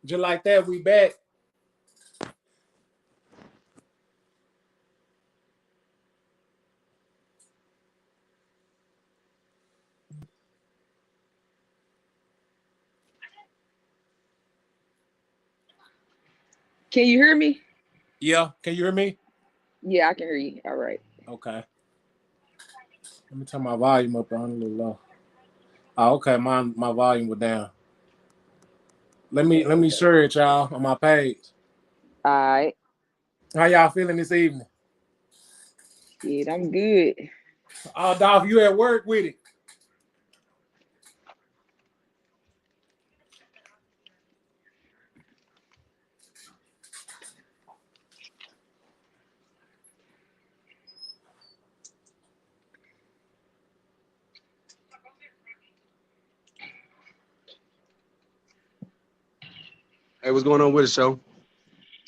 Just like that, we back. Can you hear me? Yeah, can you hear me? Yeah, I can hear you. All right. Okay. Let me turn my volume up on a little low. Oh, okay, my volume was down. Let me share it, y'all, on my page. All right. How y'all feeling this evening? Yeah, I'm good. Oh, Dolph, you at work with it? Hey, what's going on with the show?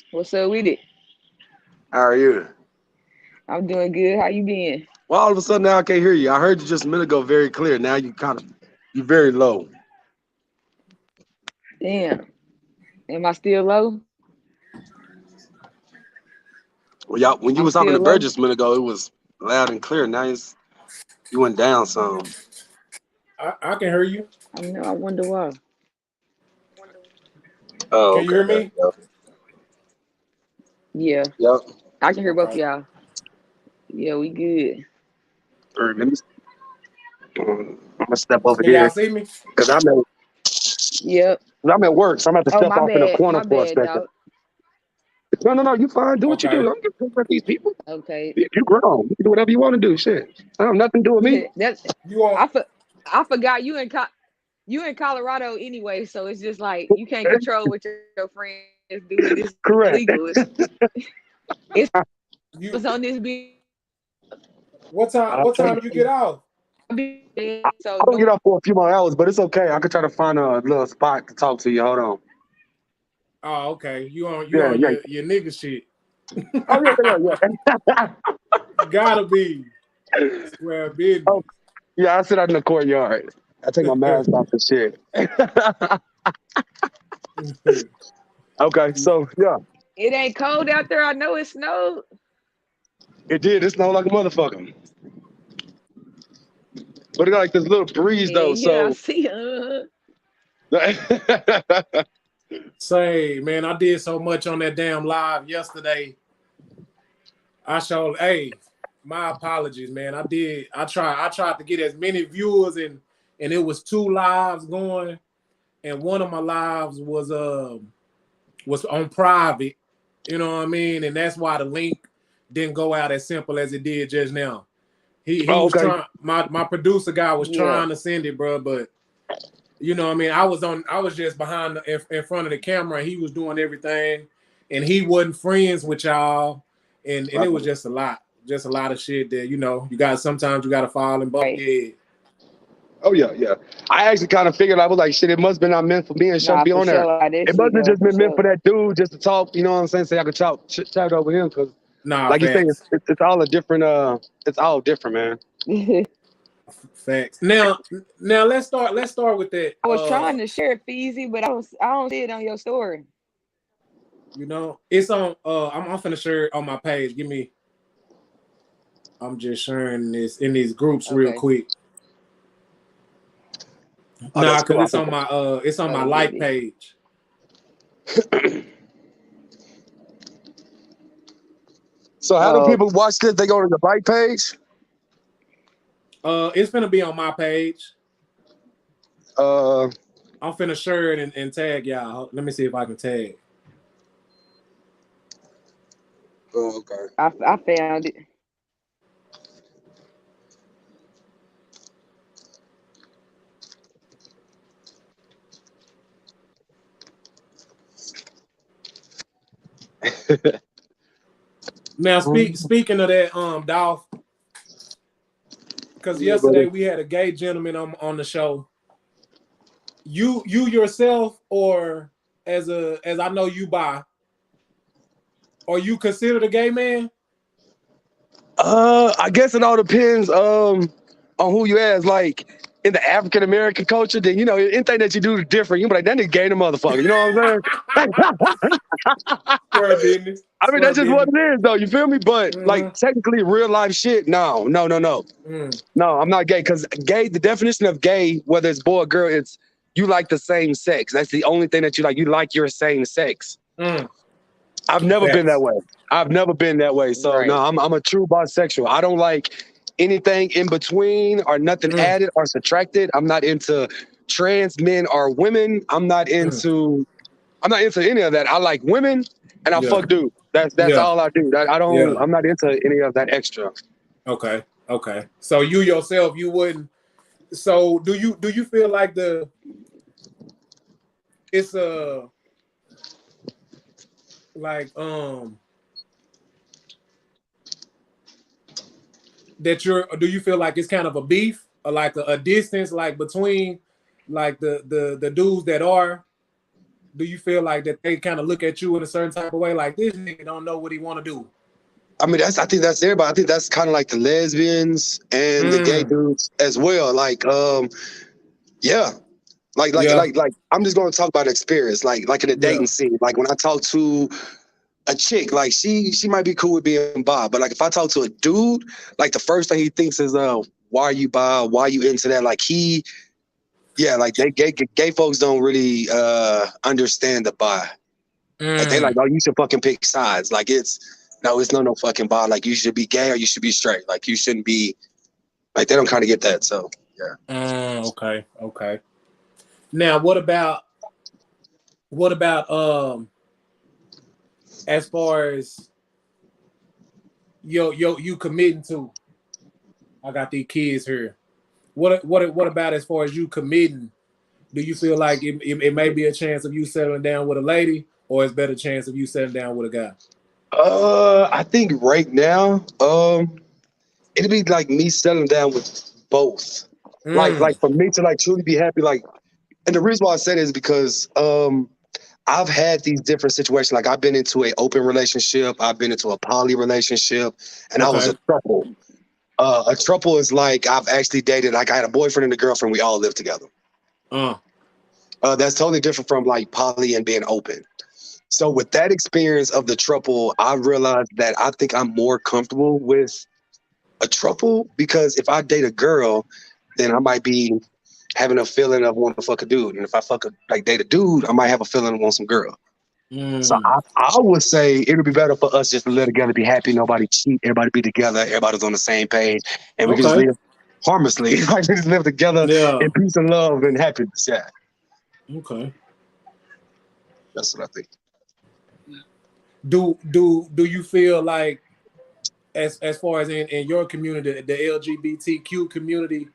What's up with it? How are you? I'm doing good. How you been? Well, all of a sudden now I can't hear you. I heard you just a minute ago very clear. Now you very low. Damn. Am I still low? Well, y'all, when you I'm was talking still to Bird low. just a minute ago, it was loud and clear. Now you went down some. I can hear you. I know. I wonder why. Oh, Can you okay. hear There you me? go. Yeah, Yep. I can hear both of Okay. y'all. Yeah, we good. All right, let me. I'm gonna step over Can y'all here see me? because Yep. I'm at work, so I'm gonna have to Oh, step my off in the bad. corner My for a bad, second. dog. No. You fine. Do what you do. Okay. Don't get to these people. Okay. You grown. You can do whatever you want to do. Shit. I have nothing to do with me. That's You on? I for, I forgot you in Colorado anyway, so it's just like you can't control what your friends do, and it's illegal. Correct. It's You was on this beat. what time? What time you get off? So I don't get no. up for a few more hours, but it's okay. I could try to find a little spot to talk to you. Hold on. Oh, okay. You Yeah, on yeah. your nigga shit. Oh, yeah. Gotta be square Oh, business. yeah, I sit out in the courtyard. I take my mask off and shit. Okay, so yeah, It ain't cold out there. I know it snowed. it did. It snowed like a motherfucker. But it got like this little breeze Yeah, though, yeah, I so see. Say, man, I did so much on that damn live yesterday. I showed, hey, my apologies, man. I tried to get as many viewers and it was two lives going, and one of my lives was on private, you know what I mean? And that's why the link didn't go out as simple as it did just now. He oh, was okay. trying, my producer guy was Yeah. trying to send it, bro, but you know what I mean? I was just behind in front of the camera, and he was doing everything, and he wasn't friends with y'all, and it Right. was just a lot of shit that, you got sometimes you gotta fall and bump Right. your head. Oh yeah, yeah. I actually kind of figured I was like, shit, it must have been not meant for me and Sean to Nah, be for on there. sure. Like that It shit must have though, just for been meant for sure. that dude just to talk, you know what I'm saying? Say I could chat over him because Nah, like you say, facts. it's all a different it's all different, man. Facts. Now let's start with that. I was trying to share it, Feezy, but I don't see it on your story. It's on I'm finna share it on my page. I'm just sharing this in these groups real Okay. quick. Oh, Nah, that's cause cool. it's on my Oh, like bet. page. So how do Oh, people watch this? They go to the bike page. It's gonna be on my page. Uh, I'm finna share it and tag y'all. Let me see if I can tag. oh, okay. I found it. Now speaking of that, Dolph, because Yeah, yesterday buddy. we had a gay gentleman on the show. You yourself, or as I know you by, are you considered a gay man? I guess it all depends on who you ask. Like, in the African American culture, then you know anything that you do is different. You be like, that nigga gay the motherfucker. You know what I'm saying? Square business. I mean, Square that's just what business. it is, though. You feel me? But like Mm-hmm. technically, real life shit. No. Mm. No, I'm not gay because gay. The definition of gay, whether it's boy or girl, it's you like the same sex. That's the only thing that you like. You like your same sex. Mm. I've never been that Facts. way. I've never been that way. So no, Right. I'm a true bisexual. I don't like anything in between or nothing Mm. added or subtracted. I'm not into trans men or women. I'm not Mm. into any of that. I like women and I Yeah. fuck dude. That's Yeah. all I do. Yeah. I'm not into any of that extra. Okay. Okay. So you yourself, you wouldn't. So do you feel like it's a like that do you feel like it's kind of a beef or like a distance like between like the dudes that are, do you feel like that they kind of look at you in a certain type of way like this nigga don't know what he want to do? I mean, I think that's everybody. I think that's kind of like the lesbians and the gay Mm. dudes as well. Like, yeah. Yeah. Like I'm just gonna talk about experience, like in the Yeah. dating scene. Like when I talk to a chick, like she might be cool with being bi, but like if I talk to a dude, like the first thing he thinks is why are you bi? Why are you into that? Like like they gay folks don't really understand the bi. Like they like, Mm. oh, you should fucking pick sides. Like it's no fucking bi. Like you should be gay or you should be straight. Like you shouldn't be like they don't kind of get that. So yeah. Okay. Okay. Now what about as far as you committing to, I got these kids here. What about as far as you committing? Do you feel like it may be a chance of you settling down with a lady, or it's better chance of you settling down with a guy? I think right now, it'd be like me settling down with both. Mm. Like for me to like truly be happy, like, and the reason why I said it is because I've had these different situations. Like I've been into an open relationship, I've been into a poly relationship, and I was Okay. a throuple. A throuple is like I've actually dated. Like I had a boyfriend and a girlfriend. We all lived together. Uh. That's totally different from like poly and being open. So with that experience of the throuple, I realized that I think I'm more comfortable with a throuple because if I date a girl, then I might be having a feeling of wanting to fuck a dude, and if I date a dude, I might have a feeling of want some girl. So Mm. I would say it would be better for us just to live together, be happy, nobody cheat, everybody be together, everybody's on the same page, and we can just Okay. live harmlessly. Like we just live together Yeah. in peace and love and happiness. Yeah, Okay. that's what I think. Do you feel like as far as in your community, the LGBTQ community,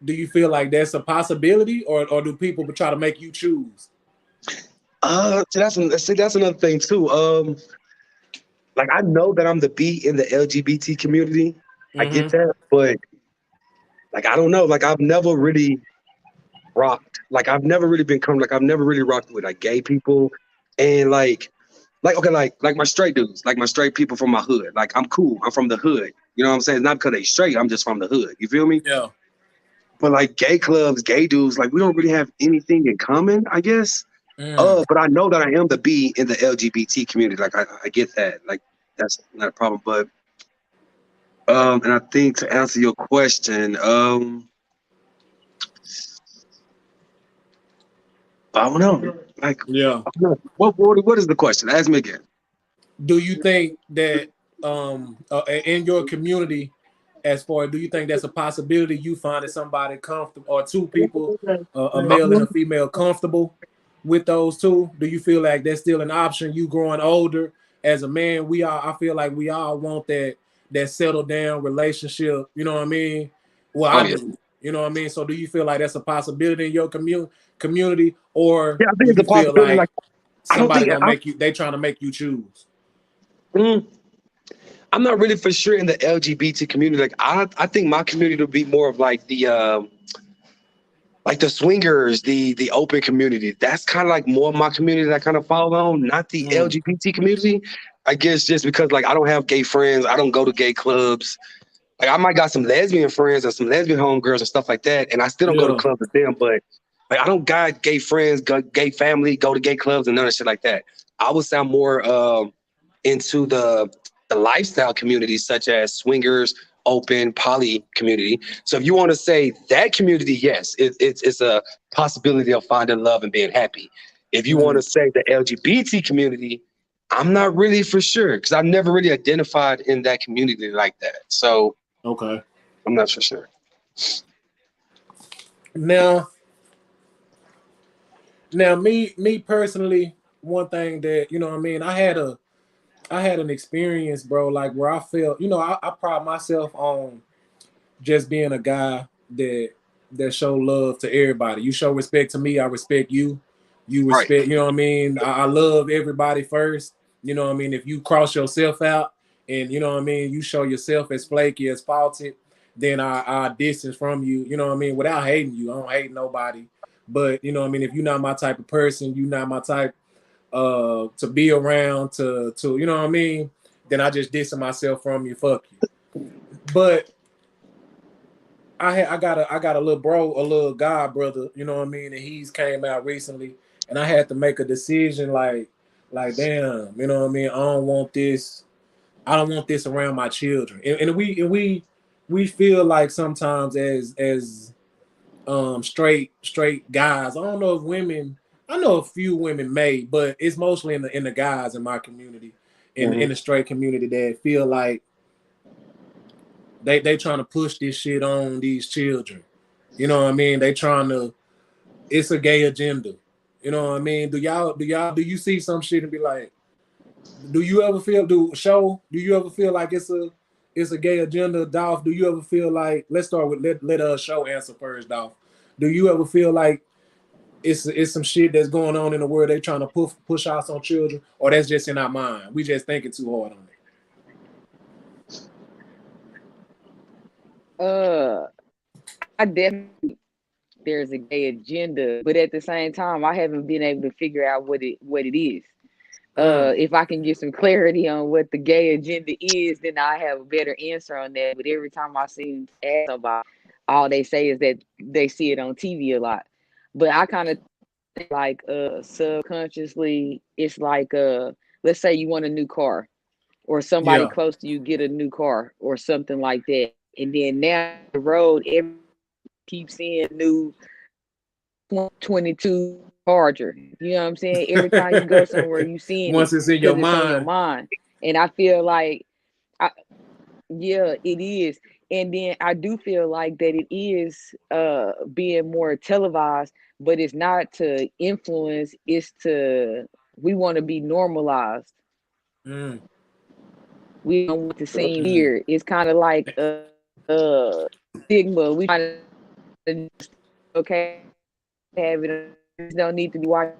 do you feel like that's a possibility, or do people try to make you choose? That's another thing too. Like I know that I'm the B in the LGBT community. I get Mm-hmm. that, but like I don't know. Like I've never really rocked. Like I've never really been like I've never really rocked with like gay people, and like okay, like my straight dudes, like my straight people from my hood. Like I'm cool. I'm from the hood. You know what I'm saying? It's not because they straight. I'm just from the hood. You feel me? Yeah. But like gay clubs, gay dudes, like we don't really have anything in common, I guess. Mm. But I know that I am the B in the LGBT community. Like I get that. Like that's not a problem. But and I think to answer your question, I don't know. Like Yeah. I don't know. What is the question? Ask me again. Do you think that in your community, as far do you think that's a possibility you finding somebody comfortable, or two people, a male and a female, comfortable with those two? Do you feel like that's still an option? You growing older as a man, I feel like we all want that settled down relationship. You know what I mean? Well, Oh I yeah. do. You know what I mean? So do you feel like that's a possibility in your community, or Yeah, I think do it's a you feel possibility. like Like I don't somebody think gonna make you? They trying to make you choose? mm, I'm not really for sure in the LGBT community. Like I think my community will be more of like the swingers, the open community. That's kind of like more of my community that I kind of follow on, not the Mm. LGBT community. I guess just because like I don't have gay friends, I don't go to gay clubs. Like I might got some lesbian friends or some lesbian homegirls and stuff like that, and I still don't go to Yeah. clubs with them. But like I don't got gay friends, gay family, go to gay clubs and none of shit like that. I would sound more into the lifestyle communities such as swingers, open, poly community. So if you want to say that community, yes, it's a possibility of finding love and being happy. If you want to say the LGBT community, I'm not really for sure because I've never really identified in that community like that. So Okay. I'm not for sure. Now, me personally, one thing that what I mean, I had an experience, bro, like where I felt, I pride myself on just being a guy that show love to everybody. You show respect to me, I respect you. You Right. respect, what I mean? I love everybody first. What I mean? If you cross yourself out and what I mean, you show yourself as flaky, as faulty, then I distance from you, what I mean, without hating you. I don't hate nobody. But what I mean, if you're not my type of person, you're not my type to be around, to what I mean, then I just distance myself from you. Fuck you. But I got a little bro, a little god brother, what I mean, and he's came out recently, and I had to make a decision like damn, what I mean, I don't want this around my children, and we feel like sometimes as straight guys. I don't know if women. I know a few women may, but it's mostly in the guys in my community, in the straight community that feel like they trying to push this shit on these children. You know what I mean? They trying to. It's a gay agenda. You know what I mean? Do you see some shit and be like, do you ever feel do you ever feel like it's a gay agenda, Dolph? Do you ever feel like, let's start with let us show answer first, Dolph. Do you ever feel like it's some shit that's going on in the world they trying to push us on children, or that's just in our mind? We just thinking too hard on Uh, I definitely there's a gay agenda, but at the same time, I haven't been able to figure out what it is. If I can get some clarity on what the gay agenda is, then I have a better answer on that. But every time I see ask about, all they say is that they see it on TV a lot. But I kind of think like subconsciously, it's like let's say you want a new car, or somebody Yeah. close to you get a new car or something like that, and then now the road every keep seeing new 22 Charger. You know what I'm saying? Every time you go somewhere, you seeing it Once it's in your because it's on your mind. mind. And I feel like, I, yeah, it is. And then I do feel like that it is being more televised, but it's not to influence. It's to we want to be normalized. Mm, We don't want to seem mm. weird. It's kind of like stigma. We try to okay have it. Don't need to be watching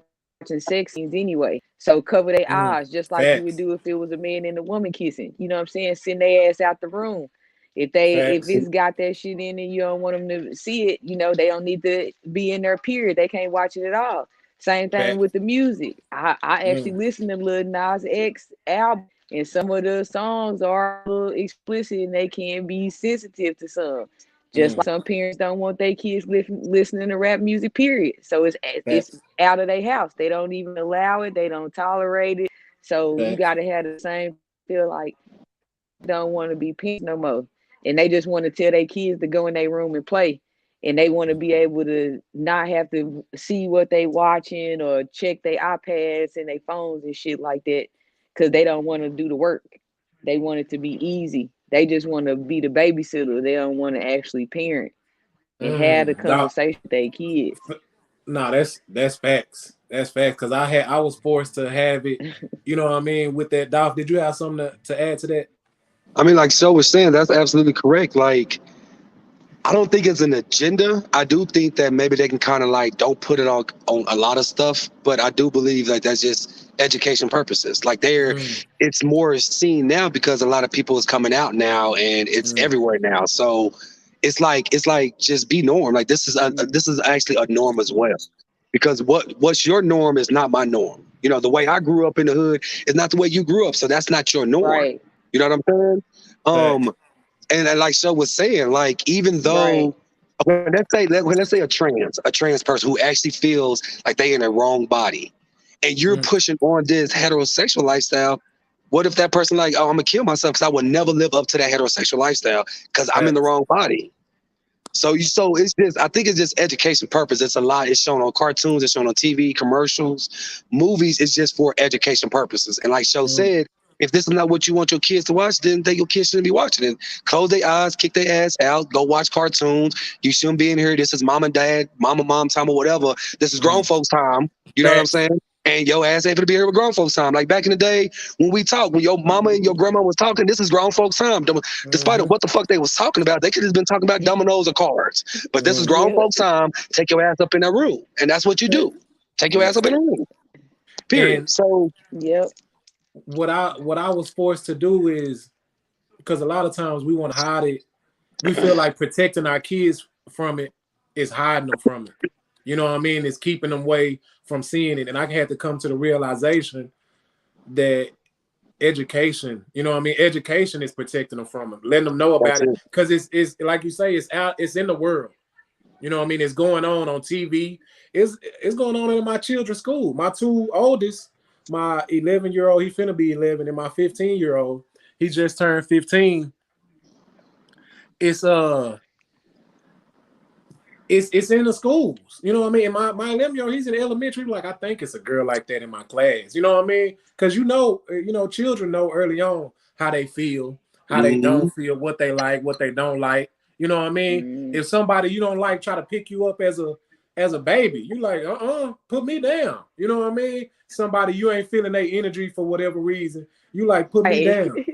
sex scenes anyway. So cover their eyes just like you would Facts. do if it was a man and a woman kissing. You know what I'm saying? Send their ass out the room. If Facts. it's got that shit in it, you don't want them to see it. They don't need to be in their period. They can't watch it at all. Same thing Facts. with the music. I actually listen to Lil Nas X album, and some of the songs are a little explicit and they can be sensitive to some. Just like Mm. some parents don't want their kids listening to rap music, period. So it's Facts. out of their house. They don't even allow it. They don't tolerate it. So you Facts. got to have the same feel like don't want to be parents no more, and they just want to tell their kids to go in their room and play, and they want to be able to not have to see what they watching or check their iPads and their phones and shit like that because they don't want to do the work. They want it to be easy. They just want to be the babysitter. They don't want to actually parent and had a Doc, conversation with their kids. nah, that's facts. That's facts. Cause I was forced to have it. You know what I mean? With that, Dolph, did you have something to add to that? I mean, like Show was saying, that's absolutely correct. Like, I don't think it's an agenda. I do think that maybe they can kind of like don't put it on a lot of stuff, but I do believe like that's just education purposes. Like Mm, it's more seen now because a lot of people is coming out now and it's mm, everywhere now. So it's like just be norm. Like this is actually a norm as well. Because what's your norm is not my norm. The way I grew up in the hood is not the way you grew up. So that's not your norm. Right. You know what I'm saying? facts. And like Show was saying, like even though let's say a trans person who actually feels like they in a wrong body, and you're pushing on this heterosexual lifestyle. What if that person like, oh, I'm gonna kill myself because I will never live up to that heterosexual lifestyle because I'm in the wrong body. So it's just, I think it's just education purpose. It's a lot. It's shown on cartoons. It's shown on TV, commercials, movies. It's just for education purposes. And like Show said, if this is not what you want your kids to watch, then your kids shouldn't be watching it. Close their eyes, kick their ass out, go watch cartoons. You shouldn't be in here. This is mom and dad, mom time or whatever. This is grown folks time. You know what I'm saying? And your ass ain't gonna be here with grown folks time. Like back in the day when we talked, when your mama and your grandma was talking, this is grown folks time. Despite what the fuck they was talking about, they could have been talking about dominoes or cards. But this is grown folks time. Take your ass up in that room, and that's what you do. Take your ass up in the room. Period. And so what I was forced to do is, because a lot of times we want to hide it. We feel like protecting our kids from it is hiding them from it. You know what I mean? It's keeping them away from seeing it. And I had to come to the realization that education, you know what I mean? Education is protecting them from it, letting them know about it. Because it's like you say, it's in the world. You know what I mean? It's going on TV. It's going on in my children's school. My two oldest, my 11-year-old, he finna be 11, and my 15-year-old, he just turned 15. It's in the schools, you know what I mean? And my 11-year-old, he's in elementary. Like, I think it's a girl like that in my class, you know what I mean? Because children know early on how they feel, how they don't feel, what they like, what they don't like. You know what I mean? If somebody you don't like try to pick you up as a baby, you like, put me down. You know what I mean? Somebody you ain't feeling their energy for whatever reason, you like, put me down.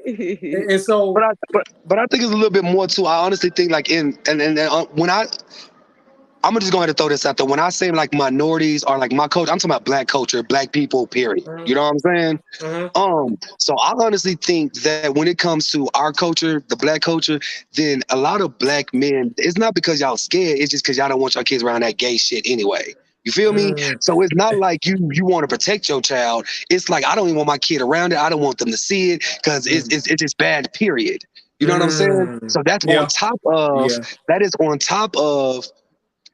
And so, but I think it's a little bit more too. I honestly think like when I'm just going to throw this out there. When I say like minorities or like my culture, I'm talking about black culture, black people, period. You know what I'm saying? So I honestly think that when it comes to our culture, the black culture, then a lot of black men, it's not because y'all scared, it's just because y'all don't want your kids around that gay shit anyway. You feel me? So it's not like you want to protect your child. It's like, I don't even want my kid around it. I don't want them to see it because it's just bad, period. You know what I'm saying? So that's on top of, that is on top of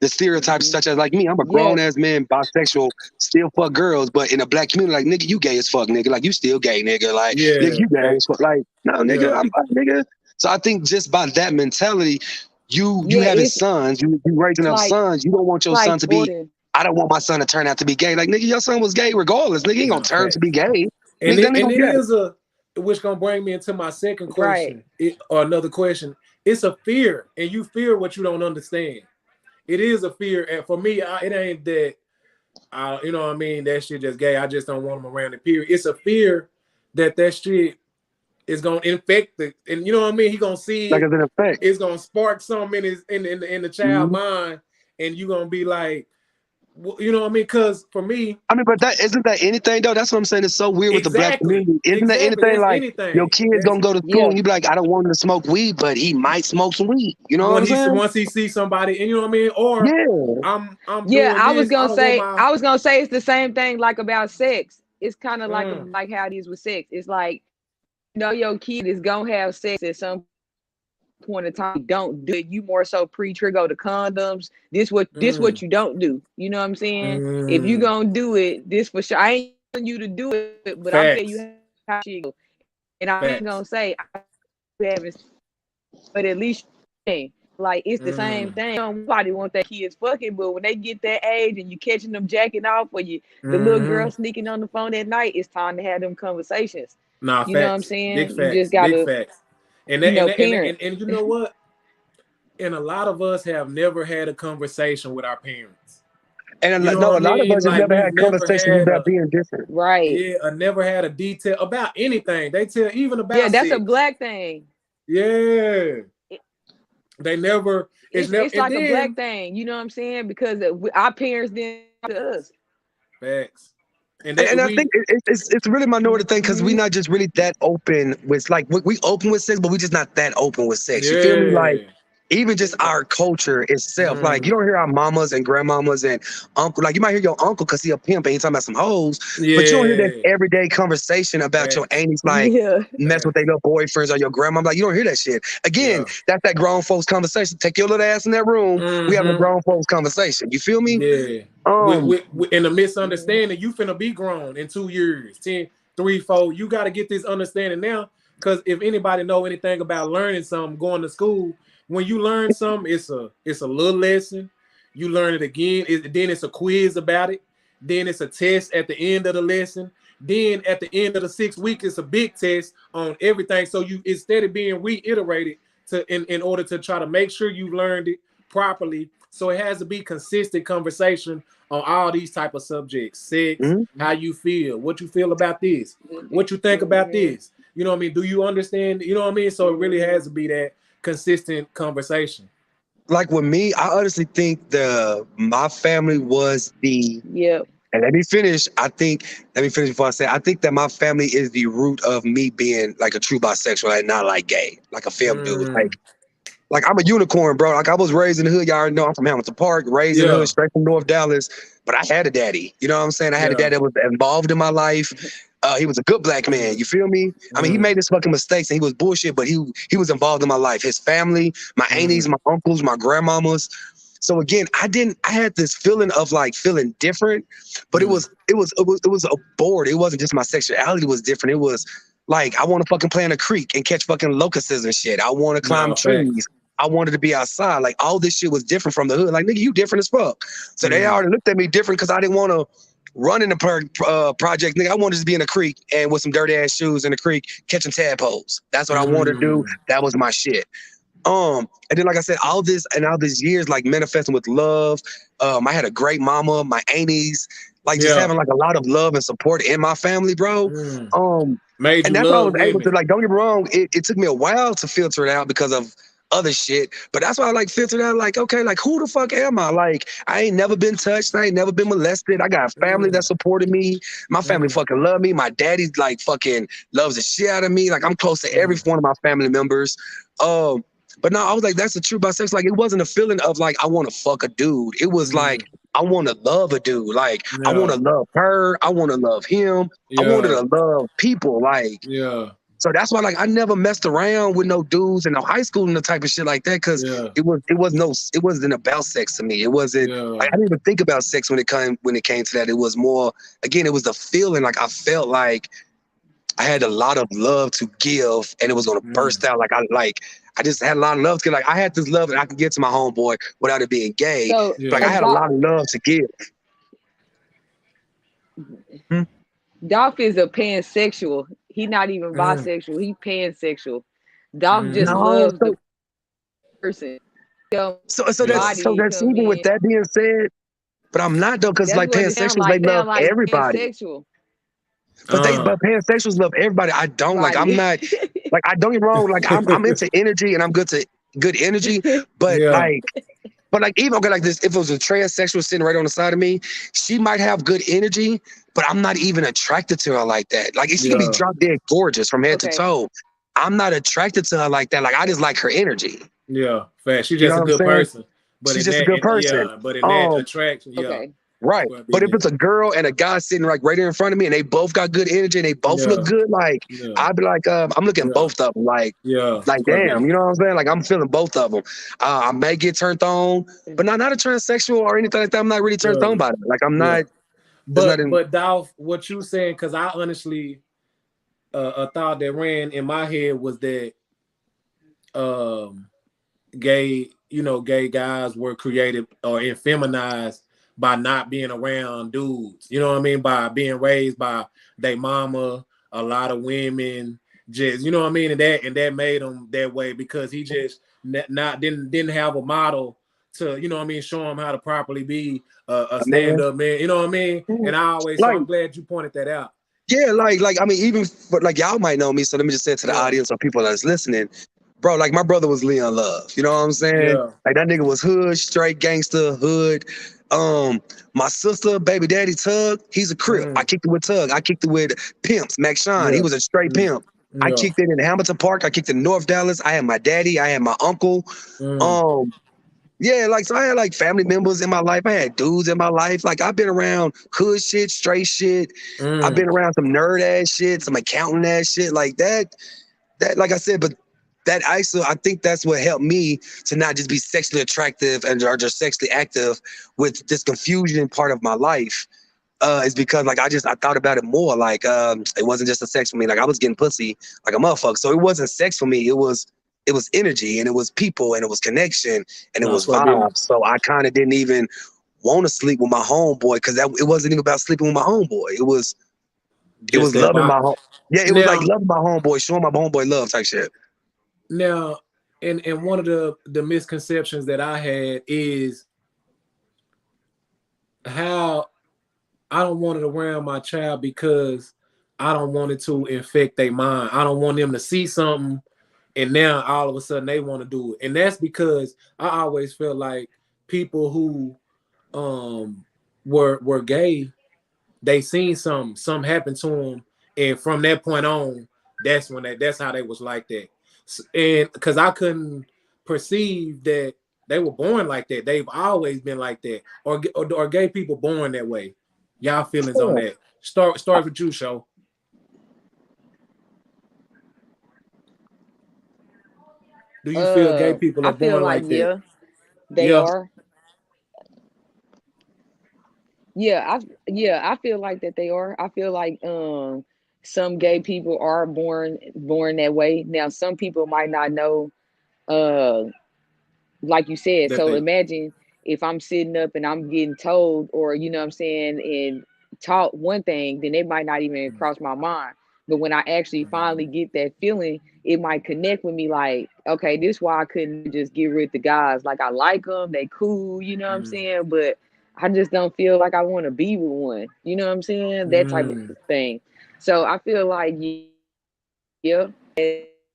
the stereotypes such as like me, I'm a grown ass man, bisexual, still fuck girls, but in a black community, like nigga, you gay as fuck, nigga. Like you still gay, nigga. Like nigga, you gay as fuck. Like no, nigga, I'm nigga. So I think just by that mentality, you having sons, you raising up sons, you don't want your son to be. I don't want my son to turn out to be gay. Like nigga, your son was gay regardless. Nigga, he ain't gonna turn to be gay. And nigga, it is which gonna bring me into my second question or another question. It's a fear, and you fear what you don't understand. It is a fear, and for me, it ain't that. You know what I mean? That shit just gay. I just don't want them around the period. It's a fear that shit is gonna infect the, and you know what I mean. He gonna see like it's an effect. It's gonna spark something in the child mind, and you gonna be like, you know what I mean? Because for me, I mean, but that isn't that anything though. That's what I'm saying. It's so weird with the black community. Isn't that anything like your kids gonna go to school and you be like, I don't want him to smoke weed, but he might smoke some weed. You know what I'm saying? Once he sees somebody, and you know what I mean, or I'm I was gonna say it's the same thing like about sex. It's kind of like how it is with sex. It's like, your kid is gonna have sex at some point in time. Don't do it. You more so pre-trigger the condoms. This what you don't do. You know what I'm saying? If you gonna do it, this for sure. I ain't telling you to do it, but I'm telling you how she go. And I ain't gonna say I haven't, but at least like it's the same thing. Nobody want their kids fucking, but when they get that age and you catching them jacking off, or the little girl sneaking on the phone at night, it's time to have them conversations. Nah, you know what I'm saying? Big you facts. just gotta, big facts. And you know what? And a lot of us have never had a conversation with our parents. And a lot of us have never had conversations about being different. Right. Yeah, I never had a detail about anything. They tell even about that's sex. a black thing. Yeah. They never. It's like a black thing. You know what I'm saying? Because our parents didn't to us. Facts. And I think it's really minority thing because we're not just really that open with, like, we open with sex, but we just not that open with sex. You feel me? Like, even just our culture itself. Like, you don't hear our mamas and grandmamas and uncle. Like, you might hear your uncle because he a pimp and he talking about some hoes, but you don't hear that everyday conversation about your aunties, like, mess with their little boyfriends or your grandma. Like, you don't hear that shit. Again, that's that grown folks conversation. Take your little ass in that room. We have a grown folks conversation. You feel me? Yeah. In a misunderstanding, you finna be grown in 2 years, 10, 3, 4. You got to get this understanding now. Because if anybody know anything about learning something, going to school, when you learn something, it's a little lesson. You learn it again. Then it's a quiz about it. Then it's a test at the end of the lesson. Then at the end of the 6 weeks, it's a big test on everything. So you, instead of being reiterated in order to try to make sure you learned it properly. So it has to be consistent conversation on all these type of subjects: sex, how you feel, what you feel about this, what you think about this. You know what I mean? Do you understand? You know what I mean? So it really has to be that consistent conversation. Like with me, I honestly think my family was the And let me finish. Let me finish before I say, I think that my family is the root of me being like a true bisexual and not like gay, like a femme dude. Like I'm a unicorn, bro. Like I was raised in the hood. Y'all already know I'm from Hamilton Park, raised in the hood, straight from North Dallas. But I had a daddy. You know what I'm saying? I had a dad that was involved in my life. He was a good black man. You feel me? I mean, he made his fucking mistakes and he was bullshit, but he was involved in my life. His family, my aunties, my uncles, my grandmamas. So again, I had this feeling of like feeling different, but it was a bored. It wasn't just my sexuality was different. It was like I want to fucking play in a creek and catch fucking locusts and shit. I want to climb trees. I wanted to be outside. Like all this shit was different from the hood. Like nigga, you different as fuck. So they already looked at me different because I didn't want to run in the project. Nigga, I wanted to be in a creek and with some dirty ass shoes in the creek catching tadpoles. That's what I wanted to do. That was my shit. And then like I said, all these years like manifesting with love. I had a great mama, my aunties, like just having like a lot of love and support in my family, bro. Made and you that's why I was love able women. to, like, don't get me wrong, it took me a while to filter it out because of other shit, but that's why I like filtered out, like, okay, like who the fuck am I? Like I ain't never been touched, I ain't never been molested. I got a family that supported me. My family fucking love me. My daddy like fucking loves the shit out of me. Like I'm close to every one of my family members. But no, I was like, that's the truth about sex. Like, it wasn't a feeling of like, I want to fuck a dude. It was like, I want to love a dude. Like, I want to love her. I want to love him. I wanted to love people. Like, so that's why, like, I never messed around with no dudes in no high school and the type of shit like that. Cause it wasn't about sex to me. It wasn't like, I didn't even think about sex when it came to that. It was more, again, it was the feeling. Like, I felt like I had a lot of love to give and it was going to burst out. I just had a lot of love to give. Like I had this love that I could give to my homeboy without it being gay. So, like I had a lot of love to give. Dolph is a pansexual. He not even bisexual. He pansexual. Dolph just loves the person. So that's even with that being said, but I'm not though, because like pansexuals, they love everybody. Pansexual. But pansexuals love everybody. I don't like. I'm not like. I don't get wrong. Like I'm into energy and I'm good energy. But like even okay, like this. If it was a transsexual sitting right on the side of me, she might have good energy, but I'm not even attracted to her like that. Like she can be drop dead gorgeous from head to toe. I'm not attracted to her like that. Like I just like her energy. Yeah, fact. She's just a good person. But she's just a good person. But in that attraction, right. But if it's a girl and a guy sitting like right here in front of me and they both got good energy and they both look good, like I'd be like, I'm looking at both of them like damn, you know what I'm saying? Like I'm feeling both of them. I may get turned on, but not a transsexual or anything like that. I'm not really turned on by it. Like I'm not. But Dolph, what you saying? Because I honestly, a thought that ran in my head was that, gay guys were created or effeminized by not being around dudes, you know what I mean? By being raised by their mama, a lot of women, just, you know what I mean? And that made them that way because he just didn't have a model to, you know what I mean, show him how to properly be a stand-up man, you know what I mean? And I always, so I'm glad you pointed that out. Yeah, like I mean, even for, like y'all might know me, so let me just say it to the audience or people that's listening. Bro, like my brother was Leon Love. You know what I'm saying? Like that nigga was hood, straight gangster, hood. My sister, baby daddy Tug, he's a Crip. I kicked it with Tug. I kicked it with Pimps, Max Sean. He was a straight pimp. I Yeah. kicked it in Hamilton Park. I kicked it in North Dallas. I had my daddy. I had my uncle. Mm. Um, yeah, like so I had like family members in my life. I had dudes in my life. Like I've been around hood shit, straight shit. I've been Mm. around some nerd ass shit, some accountant ass shit. Like that, like I said, but that I think that's what helped me to not just be sexually attractive and or just sexually active with this confusion part of my life. Is because like I thought about it more. Like it wasn't just a sex for me. Like I was getting pussy like a motherfucker. So it wasn't sex for me. It was energy and it was people and it was connection and it No, was fuck business. vibes. So I kind of didn't even want to sleep with my homeboy because it wasn't even about sleeping with my homeboy. It Just was that loving my vibe. home. Yeah, it was like Now, loving my homeboy, showing my homeboy love type shit. now, and one of the misconceptions that I had is how I don't want it around my child because I don't want it to infect their mind. I don't want them to see something and now all of a sudden they want to do it. And that's because I always felt like people who were gay, they seen something happened to them, and from that point on, that's how they was like that. And because I couldn't perceive that they were born like that, they've always been like that, or gay people born that way. Y'all feelings on that? Start with you, show. Do you feel gay people are I feel born like like that? yeah, they Yeah. are. I feel like that they are. I feel like some gay people are born that way. Now some people might not know uh like you said. That So they. imagine if I'm sitting up and I'm getting told, or you know what I'm saying, and taught one thing, then it might not even cross my mind. But when I actually finally get that feeling, it might connect with me like, okay, this is why I couldn't just get rid of the guys. Like I like them, they cool, you know what I'm Mm, saying? But I just don't feel like I want to be with one. You know what I'm saying? That type of mm, thing. So I feel like yeah, yeah, and then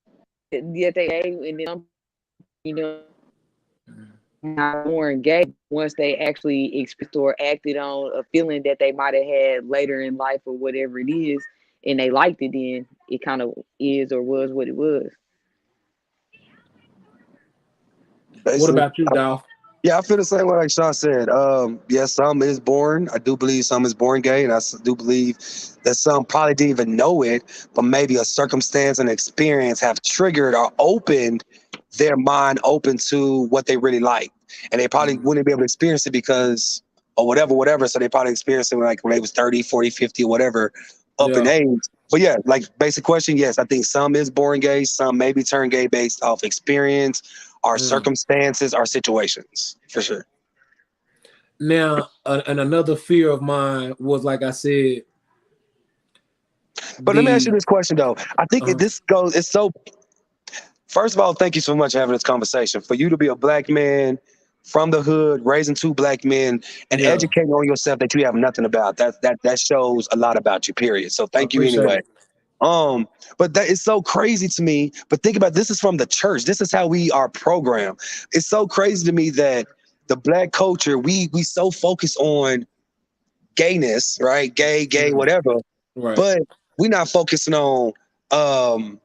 you know not born gay once they actually expressed or acted on a feeling that they might have had later in life or whatever it is, and they liked it, then it kind of is or was what it was. what Basically. about you, Dolph? Yeah, I feel the same way like Sean said. Yes, some is born. I do believe some is born gay, and do believe that some probably didn't even know it, but maybe a circumstance and experience have triggered or opened their mind open to what they really like. And they probably Mm, wouldn't be able to experience it because or whatever. So they probably experienced it like when they was 30, 40, 50, or whatever, up in yeah. age. But yeah, like basic question, yes, I think some is born gay, some maybe turn gay based off experience, our Mm. circumstances, our situations, for sure. Now, and another fear of mine was, like I said, But let me ask you the this question though. I think uh, this goes. It's so. First of all, thank you so much for having this conversation. For you to be a black man from the hood, raising two black men, and yeah, educating on yourself that you have nothing about. That shows a lot about you. Period. So I thank you appreciate anyway. it. But that is so crazy to me. But think about this is from the church. This is how we are programmed. It's so crazy to me that the black culture, we so focus on gayness, right? Gay, Mm, whatever. right. But we're not focusing on um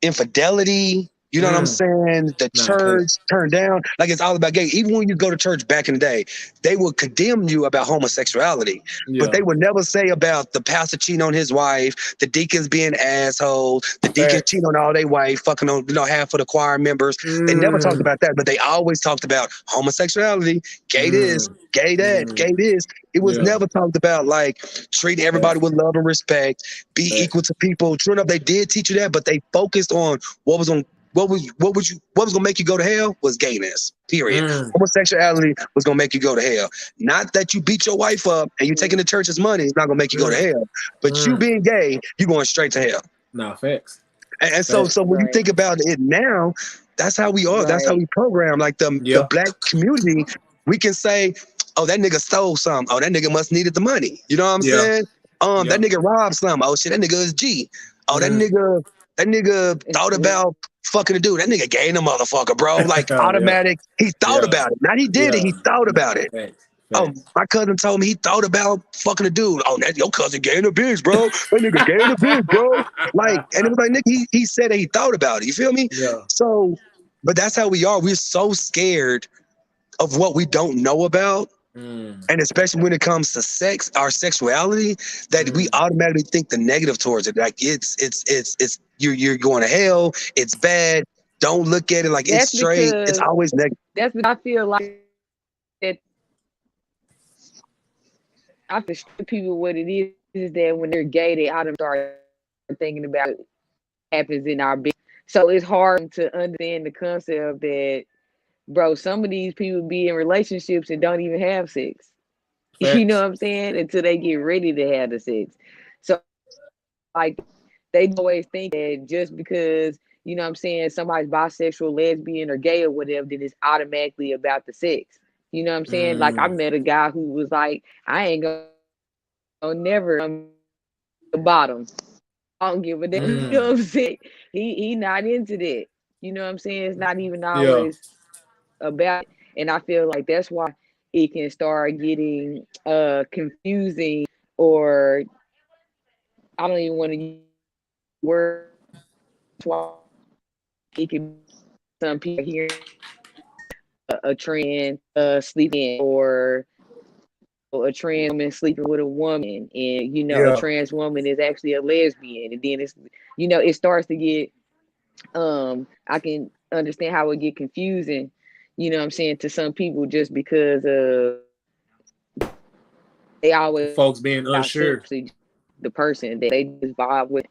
infidelity. You know what I'm Mm, saying? The nah, church facts. turned down. Like it's all about gay. Even when you go to church back in the day, they would condemn you about homosexuality. But Yeah, they would never say about the pastor cheating on his wife, the deacons being assholes, the deacons facts. cheating on all their wife, fucking on half of the choir members. They never talked Mm, about that, but they always talked about homosexuality, gay this, mm, gay that, mm, gay this. It was yeah, never talked about like treating everybody facts. with love and respect, be Facts. equal to people. True enough, they did teach you that, but they focused on what was on what was gonna make you go to hell was gayness. Period. Mm, Homosexuality was gonna make you go to hell. Not that you beat your wife up and you taking the church's money, it's not gonna make you go to mm, hell. But you mm. being gay, you going straight to hell. Nah, facts. And so Facts. so when you Right, think about it now, that's how we are. That's how right. we program. Like the Yeah, black community, we can say, oh, that nigga stole some. Oh, that nigga must needed the money. You know what I'm yeah, saying? That yeah. nigga robbed some. Oh shit, that nigga is G. Oh, Mm. that nigga thought about fucking a dude. That nigga gay the motherfucker, bro. Like Yeah, automatic. He thought yeah, about it. Not he did it. yeah. He thought Nah, about it. facts. Oh, Facts. my cousin told me he thought about fucking a dude. Oh, that's your cousin gay in a bitch, bro. That nigga gay in a bitch, bro. Like, and it was like, nigga, he said that he thought about it. You feel me? Yeah. So, but that's how we are. We're so scared of what we don't know about. And especially when it comes to sex, our sexuality, that we automatically think the negative towards it. Like it's you're going to hell. It's bad. Don't look at it like it's That's straight. It's because always negative. that's what I feel like that I feel people what it is that when they're gay, they automatically start thinking about what happens in our business. So it's hard to understand the concept that, bro, some of these people be in relationships and don't even have sex. You know Facts. what I'm saying? Until they get ready to have the sex. So like they always think that just because, you know what I'm saying, somebody's bisexual, lesbian, or gay or whatever, then it's automatically about the sex. You know what I'm saying? Like I met a guy who was like, I ain't gonna never the bottom. I don't give a damn. You know what I'm saying? He not into that. You know what I'm saying? It's not even Yeah. always about it. And I feel like that's why it can start getting confusing, or I don't even want to use words. Why it can some people hear a trans sleeping, or a trans woman sleeping with a woman, and a Yeah. trans woman is actually a lesbian, and then it's it starts to get I can understand how it get confusing, you know what I'm saying, to some people, just because they always Folks being about unsure. simply the person that they just vibe with.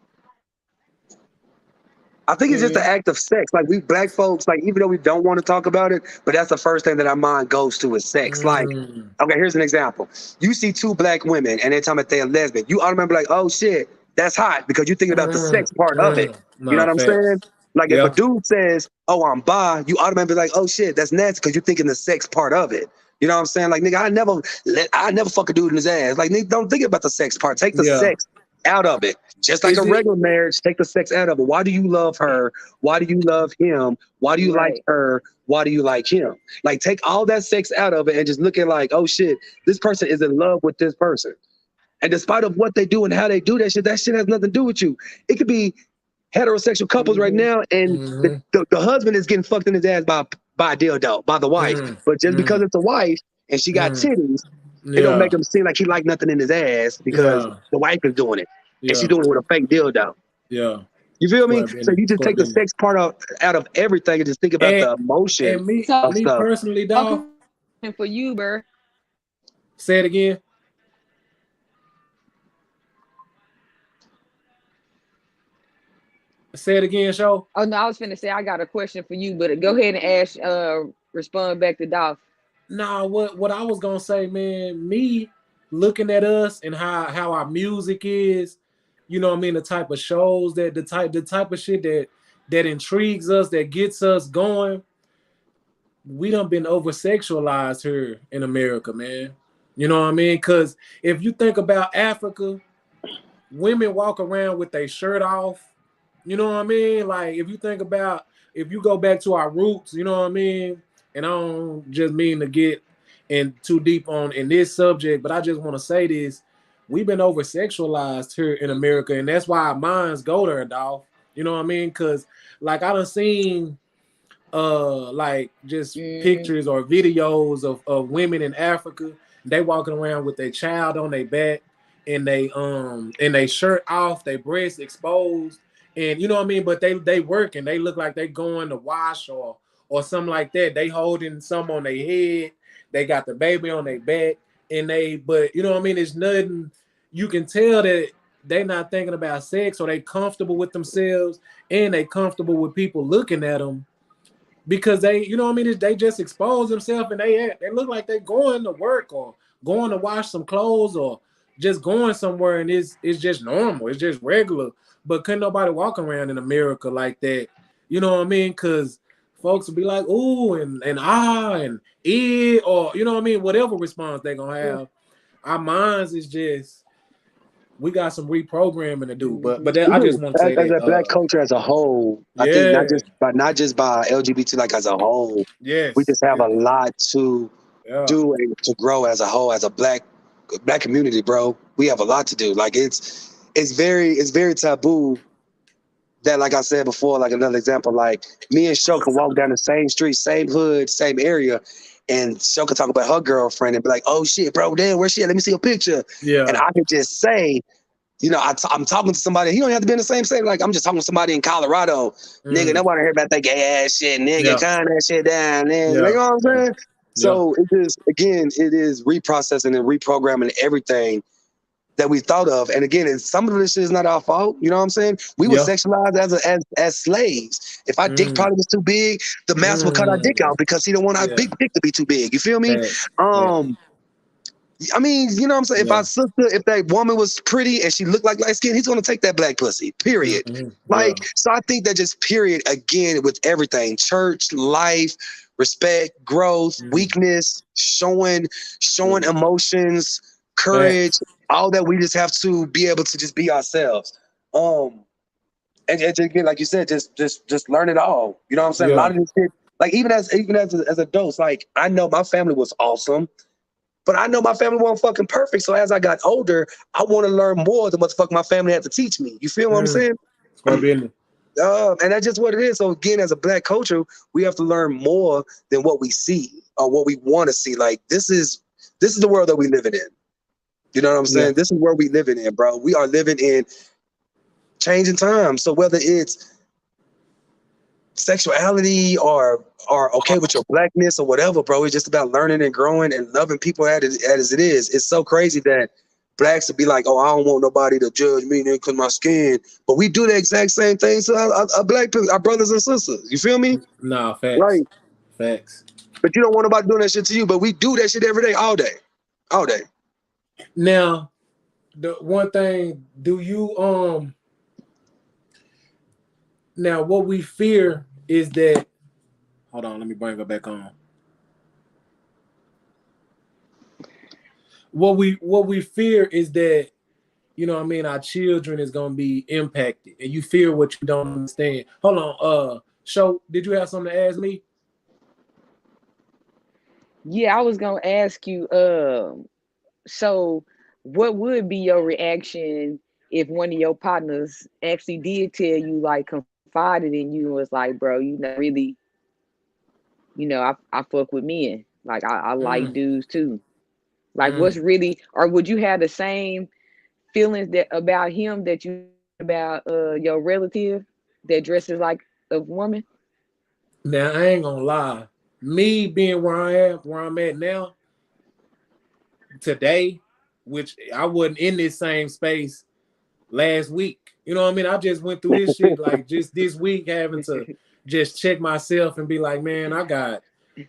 I think it's just the act of sex. Like we black folks, like even though we don't want to talk about it, but that's the first thing that our mind goes to is sex. Like, okay, here's an example. You see two black women and they're talking about they're lesbian. You automatically like, oh shit, that's hot, because you're thinking about the sex part of it. You know Nah, what I'm facts. saying? Like if a Yeah. dude says, oh, I'm bi, you automatically like, oh shit, that's nasty, because you're thinking the sex part of it. You know what I'm saying? Like, nigga, I never fuck a dude in his ass. Like, nigga, don't think about the sex part. Take the Yeah. sex out of it. Just like a Is it regular marriage, take the sex out of it. Why do you love her? Why do you love him? Why do you like Right. her? Why do you like him? Like, take all that sex out of it and just look at like, oh shit, this person is in love with this person. And despite of what they do and how they do that shit has nothing to do with you. It could be heterosexual couples right now, and the husband is getting fucked in his ass by a dildo, by the wife. But just because it's a wife and she got titties, it don't Yeah. make him seem like he like nothing in his ass because Yeah. the wife is doing it. And she's Yeah. doing it with a fake dildo. Yeah. You feel me? So you just take the Scorpion. sex part out of everything and just think about And the emotion and me So of me stuff. personally, dog. for you, Bur, Say it again. Say it again, show. oh no, I was finna say I got a question for you, but go ahead and ask respond back to Dolph. Nah, what I was gonna say, man, me looking at us and how our music is, you know what I mean, the type of shows that the type of shit that intrigues us, that gets us going. We done been over sexualized here in America, man. You know what I mean? Cause if you think about Africa, women walk around with their shirt off. You know what I mean? Like if you go back to our roots, you know what I mean? And I don't just mean to get in too deep on in this subject, but I just want to say this. We've been over sexualized here in America, and that's why our minds go there, dog. You know what I mean? Cause like I done seen like just pictures or videos of women in Africa. They walking around with their child on their back and they shirt off, their breasts exposed, and you know what I mean. But they working. They look like they going to wash or something like that. They holding some on their head. They got the baby on their back, and but you know what I mean. It's nothing. You can tell that they not thinking about sex, or they comfortable with themselves, and they comfortable with people looking at them because they, you know what I mean, they just expose themselves and they look like they're going to work or going to wash some clothes or just going somewhere, and it's just normal, it's just regular. But couldn't nobody walk around in America like that, you know what I mean? Because folks will be like, ooh, and ah, and or you know what I mean, whatever response they're gonna have. Our minds is just, we got some reprogramming to do. But I just want to say As that a black culture as a whole, I think yeah, not just by LGBT, like as a whole, we yes, just have a lot to doing to grow as a whole, as a black community, bro. We have a lot to do. Like it's very taboo that, like I said before, like another example, like me and Sho can walk down the same street, same hood, same area, and Sho can talk about her girlfriend and be like, oh shit, bro, damn, where's she at? Let me see a picture. Yeah. And I could just say, you know, I'm talking to somebody. He don't have to be in the same state. Like I'm just talking to somebody in Colorado. Nigga, nobody hear about that gay ass shit. Nigga, calm that shit down. Nigga. Like, you know what I'm saying? So it is, again, it is reprocessing and reprogramming everything that we thought of. And again, some of this shit is not our fault. You know what I'm saying? We were sexualized as slaves. If our dick probably was too big, the master would cut our dick out because he don't want our big dick to be too big. You feel me? I mean, you know what I'm saying? If our sister, if that woman was pretty and she looked like light skin, he's gonna take that black pussy. Period. Like, so I think that just period again with everything: church, life, respect, growth, weakness, showing emotions, courage, all that. We just have to be able to just be ourselves. And again, like you said, just learn it all. You know what I'm saying? A lot of this shit, like even as adults, like I know my family was awesome. But I know my family wasn't fucking perfect. So as I got older, I want to learn more than what the fuck my family had to teach me. You feel what I'm saying? And that's just what it is. So again, as a black culture, we have to learn more than what we see or what we want to see. Like this is the world that we living in. You know what I'm saying? This is where we living in, bro. We are living in changing times. So whether it's sexuality or okay with your blackness or whatever, bro, it's just about learning and growing and loving people as it is. It's so crazy that blacks would be like, oh, I don't want nobody to judge me because my skin, but we do the exact same thing to our black people, our brothers and sisters. You feel me? Nah, facts. Right. Facts. But you don't want nobody doing that shit to you, but we do that shit every day, all day. Now, the one thing, do you now what we fear is that, hold on, let me bring her back on. What we fear is that, you know what I mean, our children is gonna be impacted, and you fear what you don't understand. Hold on, Sho, did you have something to ask me? Yeah, I was gonna ask you, so what would be your reaction if one of your partners actually did tell you, like, confided in you and was like, bro, you know, really, you know, I fuck with men. Like I like dudes too. Like what's really, or would you have the same feelings that about him that you about your relative that dresses like a woman? Now I ain't gonna lie. Me being where I'm at now, today, which I wasn't in this same space last week. You know what I mean? I just went through this shit like just this week, having to just check myself and be like, man, I got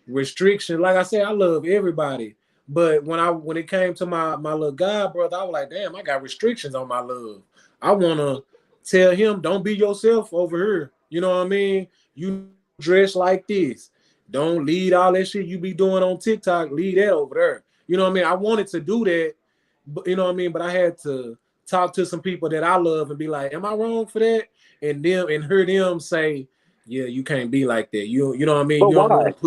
restrictions. Like I said, I love everybody. But when it came to my little god brother, I was like, damn, I got restrictions on my love. I wanna tell him, don't be yourself over here. You know what I mean? You dress like this. Don't lead all that shit you be doing on TikTok. Lead that over there. You know what I mean? I wanted to do that, but you know what I mean? But I had to talk to some people that I love and be like, am I wrong for that? And hear them say, yeah, you can't be like that. You know what I mean? But You don't why? want to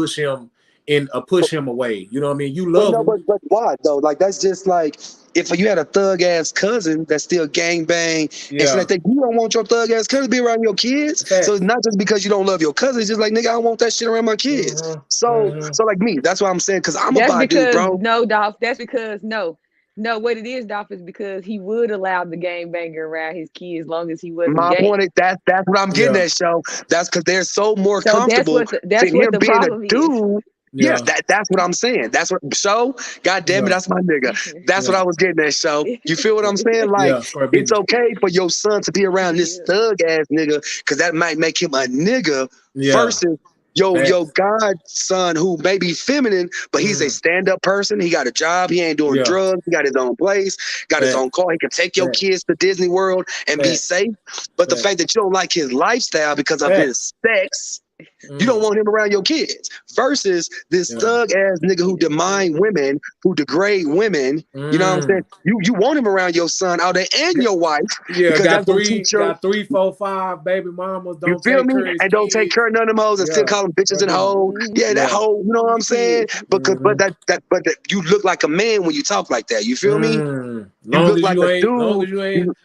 push him away. You know what I mean? You love him. But why though? Like that's just like if you had a thug ass cousin that's still gang bang and shit like that, you don't want your thug ass cousin to be around your kids. Fact. So it's not just because you don't love your cousin. It's just like, nigga, I don't want that shit around my kids. So like me, that's what I'm saying. Because I'm a bi dude, bro. No, Dolph. That's because no. What it is, Dolph, is because he would allow the gang banger around his kids as long as he wasn't My gay. point is that's what I'm getting at, Show. That's because they're so more comfortable that's what him the being a problem dude. is. Yes, that's what I'm saying. That's what Show. God damn it, that's my nigga. That's what I was getting at, Show. You feel what I'm saying? Like it's okay for your son to be around this thug ass nigga because that might make him a nigga versus your godson who may be feminine, but he's a stand-up person. He got a job. He ain't doing drugs. He got his own place. Got his own car. He can take your kids to Disney World and be safe. But the fact that you don't like his lifestyle because of his sex You don't want him around your kids. Versus this thug ass nigga who demean women, who degrade women. You know what I'm saying? You want him around your son out there and your wife. Yeah, because that's gonna teach your, got 3, 4, 5 baby mamas. you Don't feel take me? care of his And don't take kids. care of none of them hoes and still call them bitches and hoes. Yeah, that hoe, you know what I'm saying? But you look like a man when you talk like that. You feel me? You Long look as like you a ain't, dude.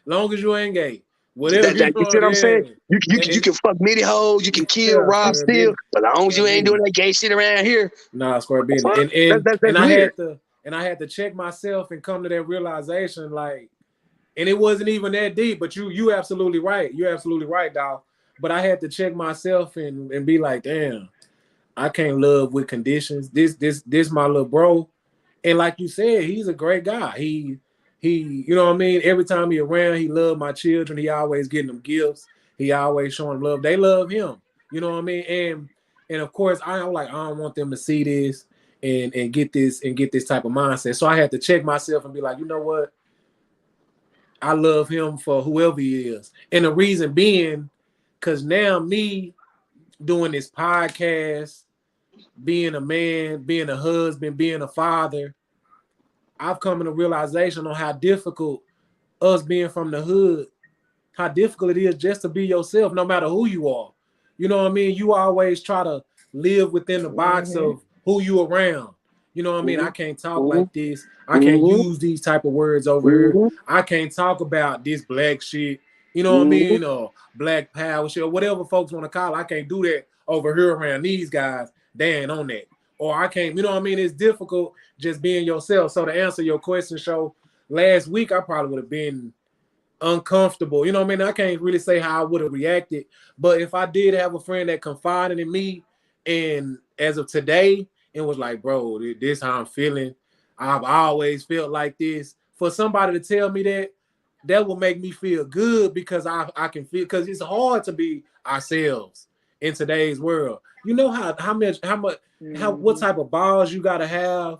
long as you ain't gay. Whatever You see what I'm saying? You can fuck many hoes, you can kill, rob, steal, but as long as you ain't doing that gay shit around here. Nah, square business. That's And weird. I had to check myself and come to that realization, like, and it wasn't even that deep, but you absolutely right. You're absolutely right, dog. But I had to check myself and be like, damn, I can't love with conditions. This my little bro. And like you said, he's a great guy. He, you know what I mean? Every time he around, he loved my children. He always getting them gifts. He always showing love. They love him. You know what I mean? And of course, I'm like, I don't want them to see this and get this type of mindset. So I had to check myself and be like, you know what? I love him for whoever he is. And the reason being, because now me doing this podcast, being a man, being a husband, being a father, I've come to a realization on how difficult us being from the hood, how difficult it is just to be yourself, no matter who you are. You know what I mean? You always try to live within the box of who you around. You know what I mean? I can't talk like this. I can't use these type of words over here. I can't talk about this black shit. You know what I mean? Or black power shit, or whatever folks want to call it. I can't do that over here around these guys. They ain't on that. Or I can't, you know what I mean? It's difficult just being yourself. So to answer your question, Show, last week I probably would have been uncomfortable. You know what I mean? I can't really say how I would have reacted. But if I did have a friend that confided in me, and as of today, it was like, bro, this how I'm feeling. I've always felt like this. For somebody to tell me that will make me feel good, because I can feel, because it's hard to be ourselves in today's world. You know what type of balls you gotta have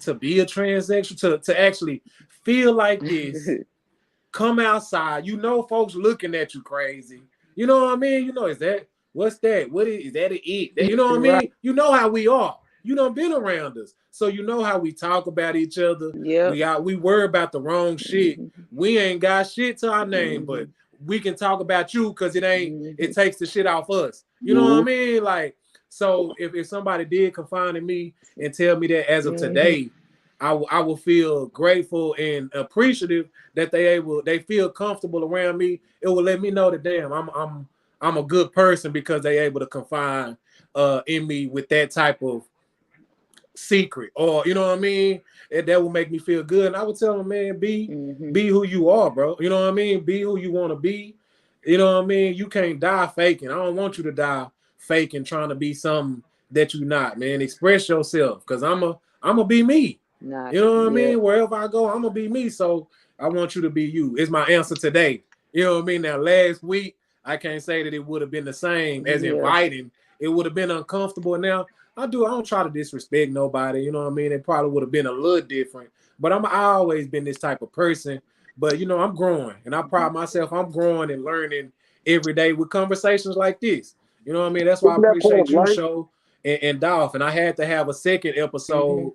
to be a transsexual, to actually feel like this, come outside, you know, folks looking at you crazy. You know what I mean? You know, what's that? What is that? You know what I mean? You know how we are. You done been around us. So you know how we talk about each other. We worry about the wrong shit. We ain't got shit to our name, but we can talk about you because it takes the shit off us. You know what I mean? Like, so if somebody did confide in me and tell me that as of today, I will feel grateful and appreciative that they feel comfortable around me. It will let me know that, damn, I'm a good person because they able to confide in me with that type of secret, or you know what I mean. That will make me feel good. And I would tell them, man, be who you are, bro. You know what I mean. Be who you want to be. You know what I mean. You can't die faking. I don't want you to die faking, trying to be something that you're not, man. Express yourself, because I'm a be me. You know what I mean? Wherever I go, I'm gonna be me. So I want you to be you. It's my answer today. You know what I mean? Now, last week, I can't say that it would have been the same as inviting. It would have been uncomfortable. And now I don't try to disrespect nobody. You know what I mean? It probably would have been a little different. But I always been this type of person. But you know, I'm growing, and I pride myself. I'm growing and learning every day with conversations like this. You know what I mean? That's why I appreciate you, Show, and Dolph. And I had to have a second episode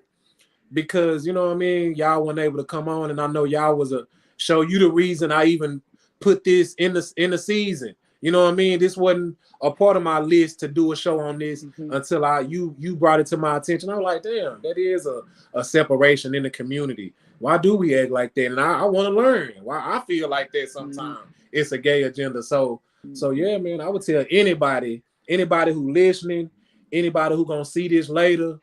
because, you know what I mean, y'all weren't able to come on, and I know y'all was show you the reason I even put this in the season. You know what I mean? This wasn't a part of my list to do a show on this until you brought it to my attention. I was like, damn, that is a separation in the community. Why do we act like that? And I want to learn why I feel like that sometimes. It's a gay agenda. So yeah, man, I would tell anybody who listening, anybody who gonna see this later,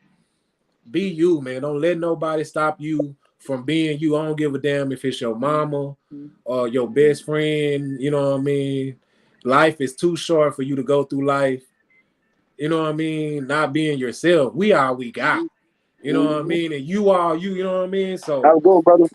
be you, man. Don't let nobody stop you from being you. I don't give a damn if it's your mama or your best friend. You know what I mean? Life is too short for you to go through life, you know what I mean, not being yourself. We all we got. You know what I mean? And you are you, you know what I mean? So I'll go, brother.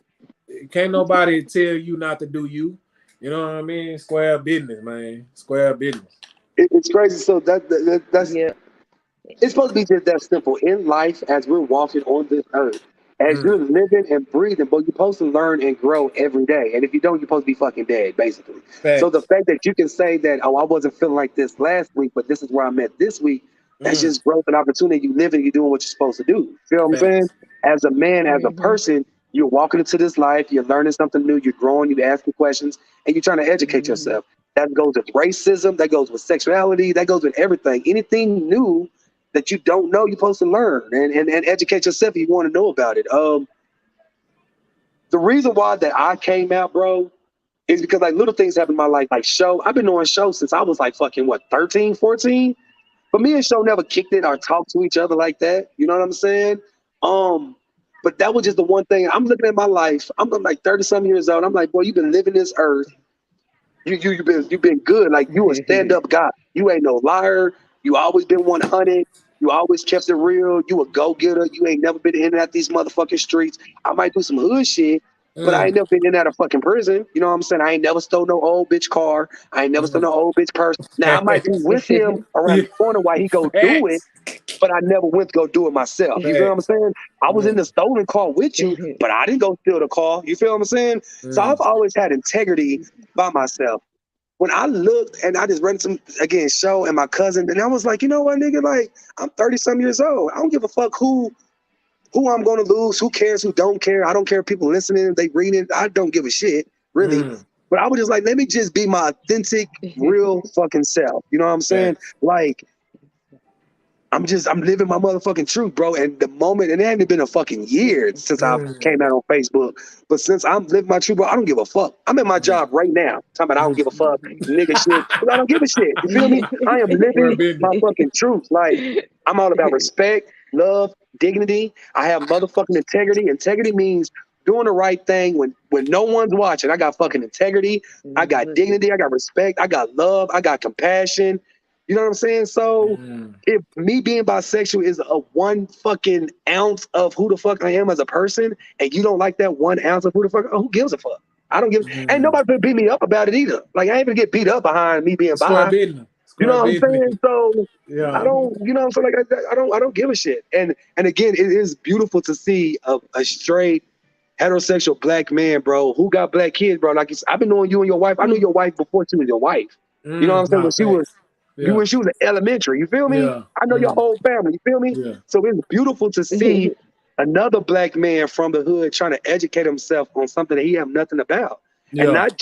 Can't nobody tell you not to do you. You know what I mean? Square business, man. Square business. It's crazy. So that's it's supposed to be just that simple. In life, as we're walking on this earth, As you're living and breathing, but you're supposed to learn and grow every day. And if you don't, you're supposed to be fucking dead, basically. So the Facts. fact that you can say that, oh, I wasn't feeling like this last week, but this is where I'm at this week, that's just growth and opportunity. You living, you're doing what you're supposed to do. Feel what I'm saying? Facts. As a man, as a person, you're walking into this life, you're learning something new, you're growing, you're asking questions, and you're trying to educate yourself. That goes with racism, that goes with sexuality, that goes with everything. Anything new that you don't know, you're supposed to learn and educate yourself if you want to know about it. The reason why that I came out, bro, is because like little things happen in my life. Like show, I've been doing shows since I was like fucking what, 13, 14? But me and Show never kicked it or talked to each other like that. You know what I'm saying? But that was just the one thing. I'm looking at my life. I'm like 30 some years old. I'm like, boy, you've been living this earth. You've been good. Like you a stand-up guy. You ain't no liar. You always been 100. You always kept it real. You a go-getter. You ain't never been in and out these motherfucking streets. I might do some hood shit, but I ain't never been in and out of fucking prison. You know what I'm saying? I ain't never stole no old bitch car. I ain't never stole no old bitch purse. Now I might be with him around the corner while he go do it, Facts. but I never went to go do it myself. You feel what I'm Facts. saying? I was in the stolen car with you, but I didn't go steal the car. You feel what I'm saying? So I've always had integrity by myself. When I looked and I just read some again Show and my cousin, and I was like, you know what, nigga, like I'm 30 some years old. I don't give a fuck who I'm gonna lose, who cares, who don't care. I don't care if people listening, if they reading. I don't give a shit, really. But I was just like, let me just be my authentic, real fucking self. You know what I'm saying? Like I'm living my motherfucking truth, bro. And the moment, and it hasn't been a fucking year since I came out on Facebook, but since I'm living my truth, bro, I don't give a fuck. I'm at my job right now, talking about I don't give a fuck, nigga shit, but I don't give a shit. You feel me? I am living my fucking truth. Like, I'm all about respect, love, dignity. I have motherfucking integrity. Integrity means doing the right thing when no one's watching. I got fucking integrity. I got dignity. I got respect. I got love. I got compassion. You know what I'm saying? So if me being bisexual is a 1 fucking ounce of who the fuck I am as a person, and you don't like that 1 ounce of who the fuck, who gives a fuck? I don't give. Ain't nobody gonna beat me up about it either. Like I ain't gonna get beat up behind me being bi. You know what I'm saying? So I don't. You know what I'm saying? Like I don't give a shit. And again, it is beautiful to see a straight heterosexual black man, bro, who got black kids, bro. Like I've been knowing you and your wife. I knew your wife before she was your wife. You know what I'm saying? When she was in elementary, you feel me? I know your whole family, you feel me? So it's beautiful to see another black man from the hood trying to educate himself on something that he have nothing about. And not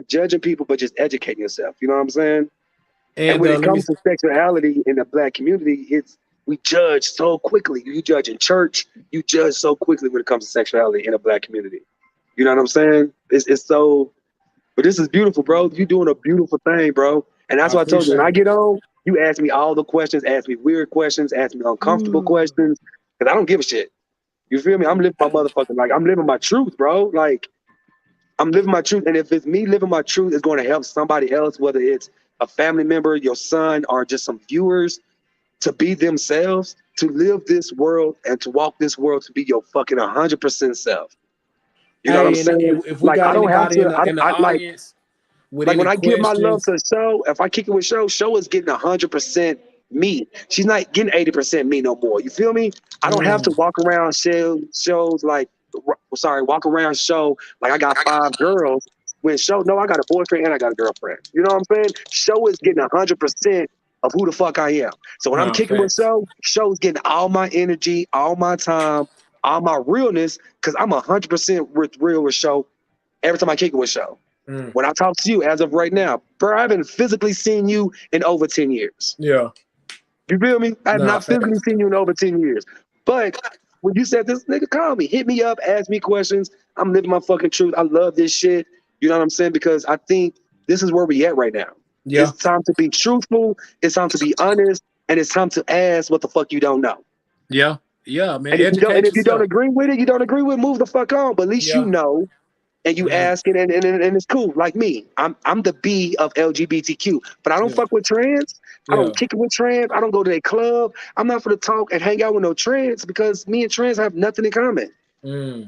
judging people, but just educating yourself. You know what I'm saying? And when it comes to sexuality in the black community, we judge so quickly. You judge in church, you judge so quickly when it comes to sexuality in the black community. You know what I'm saying? It's so, but this is beautiful, bro. You doing a beautiful thing, bro. And that's why I told you, when I get on, you ask me all the questions, ask me weird questions, ask me uncomfortable questions, because I don't give a shit. You feel me? I'm living my motherfucking, like, I'm living my truth, bro. Like, I'm living my truth. And if it's me living my truth, it's going to help somebody else, whether it's a family member, your son, or just some viewers, to be themselves, to live this world and to walk this world to be your fucking 100% self. You know what I'm saying? If we got anybody in the audience, like when I give my love to Show, if I kick it with Show is getting 100% me. She's not getting 80% me no more. You feel me? I don't have to walk around shows like, walk around Show like I got 5 girls. When Show, no, I got a boyfriend and I got a girlfriend. You know what I'm saying? Show is getting 100% of who the fuck I am. So when I'm kicking with Show's getting all my energy, all my time, all my realness, because I'm 100% real with Show every time I kick it with Show. When I talk to you as of right now, bro, I haven't physically seen you in over 10 years. Yeah. You feel me? I have not physically seen you in over 10 years. But when you said this, nigga, call me, hit me up, ask me questions. I'm living my fucking truth. I love this shit. You know what I'm saying? Because I think this is where we at right now. Yeah. It's time to be truthful. It's time to be honest. And it's time to ask what the fuck you don't know. Yeah. Yeah, man. And if you don't agree with it, you don't agree with it, move the fuck on. But at least you know. And you ask it, and it's cool. Like me, I'm the B of LGBTQ, but I don't fuck with trans. I don't kick it with trans. I don't go to a club. I'm not for to talk and hang out with no trans because me and trans have nothing in common. You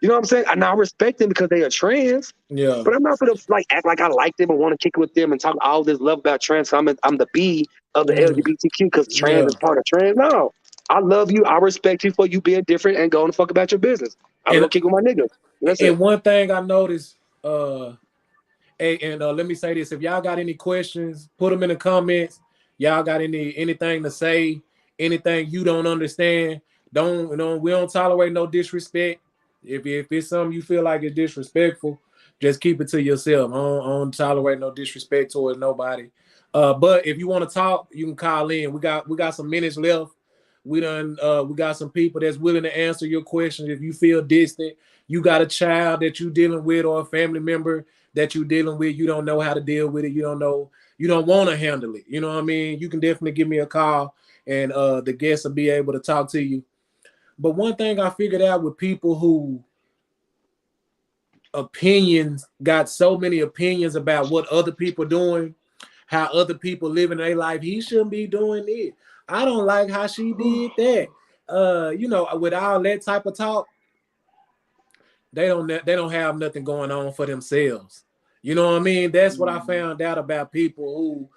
know what I'm saying? And I respect them because they are trans. Yeah. But I'm not for to like act like I like them and want to kick it with them and talk all this love about trans. So I'm the B of the LGBTQ because trans is part of trans. No. I love you. I respect you for you being different and going to fuck about your business. I'm gonna And go kick with my niggas. That's it. and one thing I noticed, let me say this: if y'all got any questions, put them in the comments. Y'all got anything to say, anything you don't understand? Don't we don't tolerate no disrespect. If it's something you feel like is disrespectful, just keep it to yourself. I don't tolerate no disrespect towards nobody. But if you want to talk, you can call in. We got some minutes left. We got some people that's willing to answer your questions. If you feel distant, you got a child that you dealing with or a family member that you dealing with, you don't know how to deal with it, you don't want to handle it. You know what I mean? You can definitely give me a call and the guests will be able to talk to you. But one thing I figured out with people who got so many opinions about what other people doing, how other people living their life, he shouldn't be doing it. I don't like how she did that. With all that type of talk, they don't have nothing going on for themselves. You know what I mean? That's what I found out about people who,